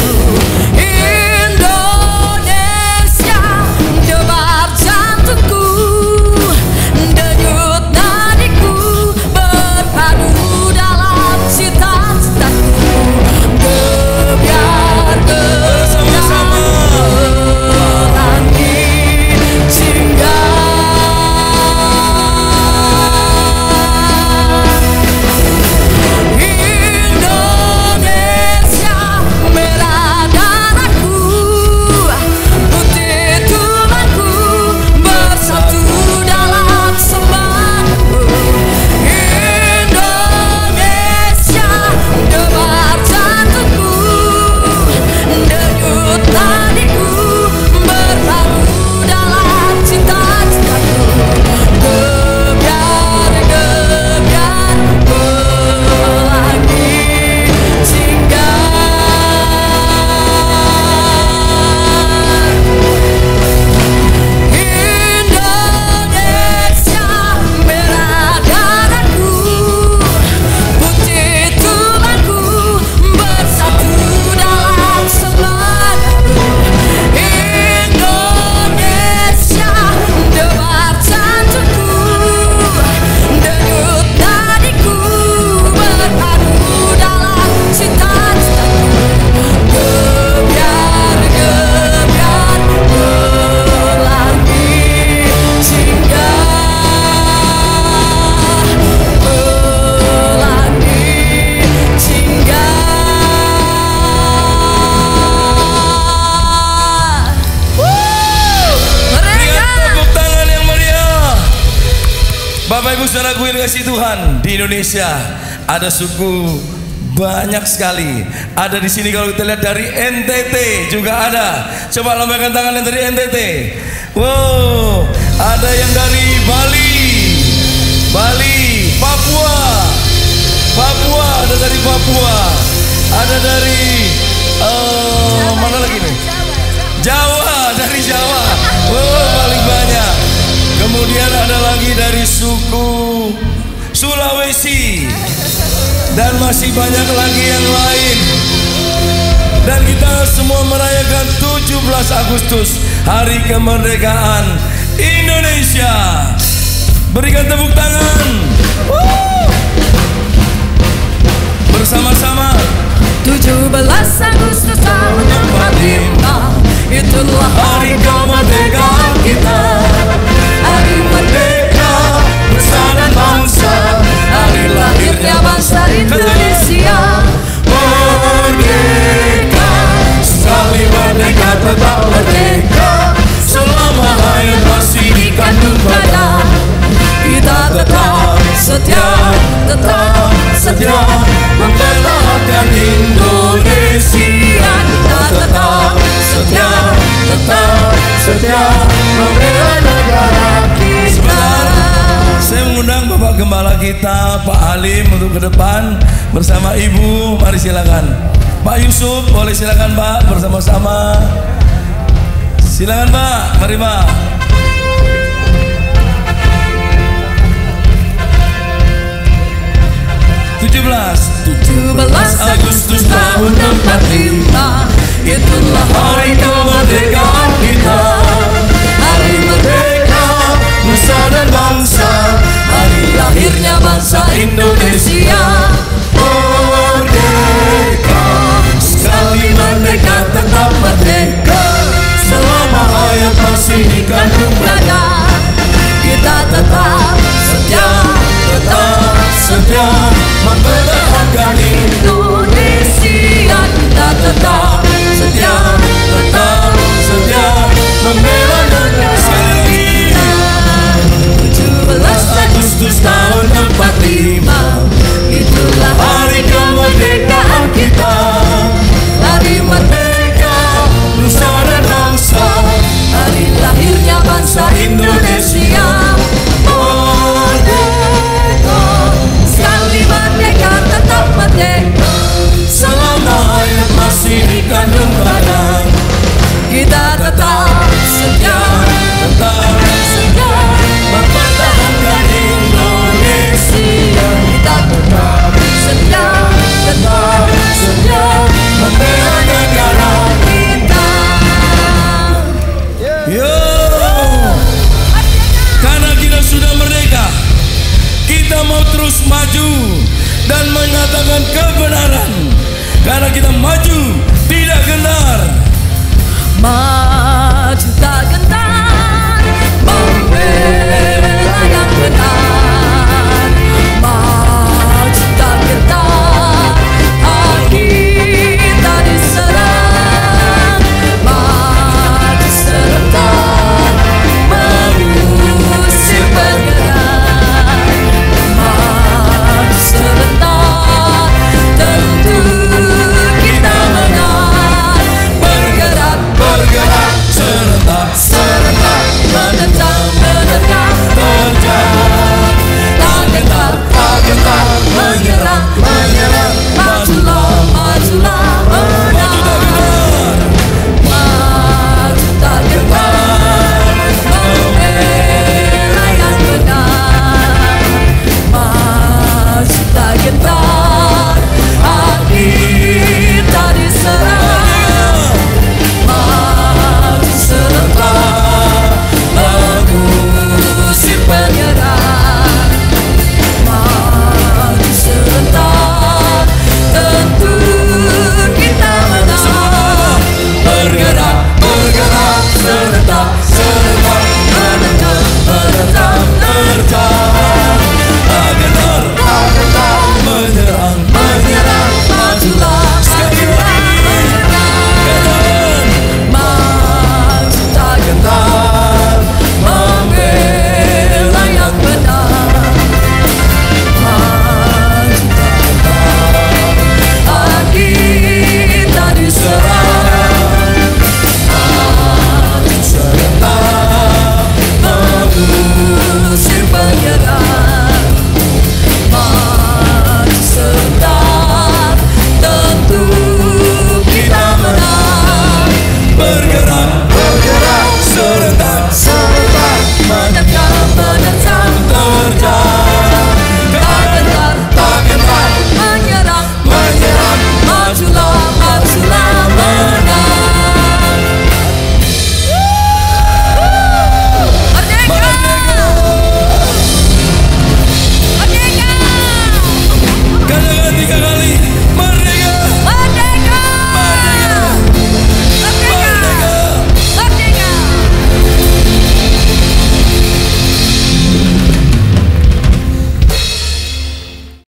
Bapak Ibu saudaraku yang dikasihi Tuhan, di Indonesia ada suku banyak sekali. Ada di sini kalau kita lihat dari NTT juga ada. Coba lambaikan tangan yang dari NTT. Wow, ada yang dari Bali, Papua, ada dari Papua, ada dari mana lagi nih? Jawa, dari Jawa. Wow, paling banyak. Kemudian ada lagi dari suku Sulawesi. Dan masih banyak lagi yang lain. Dan kita semua merayakan 17 Agustus, Hari Kemerdekaan Indonesia. Berikan tepuk tangan. Bersama-sama. 17 Agustus tahun 45, itulah hari kemerdekaan kita. Hari merdeka, bersama dan bangsa, hari lahirnya bangsa Indonesia. Merdeka, sekali merdeka tetap merdeka, selama hayat masih dikandung badan. Kita tetap setia membelakan Indonesia. Kita tetap setia membela negara kita. Saya mengundang Bapak Gembala kita, Pak Halim, untuk ke depan bersama Ibu. Mari silakan. Pak Yusuf, boleh silakan Pak, bersama-sama. Silakan Pak, mari Pak. Agustus tahun 45, itulah hari kemerdekaan kita. Hari merdeka, nusa dan bangsa, hari lahirnya bangsa Indonesia. Merdeka, sekali merdeka tetap merdeka, selama hayat masih dikandung badan. Kita tetap setia membelakan Indonesia. Kita tetap setia membela negara kita. 17 Agustus tahun 45, itulah hari kemerdekaan kita. Hari merdeka, nusa dan bangsa, hari lahirnya bangsa Indonesia. Tetap merdeka, selama hayat masih dikandung badan. Kita tetap setia mempertahankan Indonesia. Kita tetap setia membela negara kita. Yo, karena kita sudah merdeka, kita mau terus maju dan mengatakan kebenaran. Karena kita maju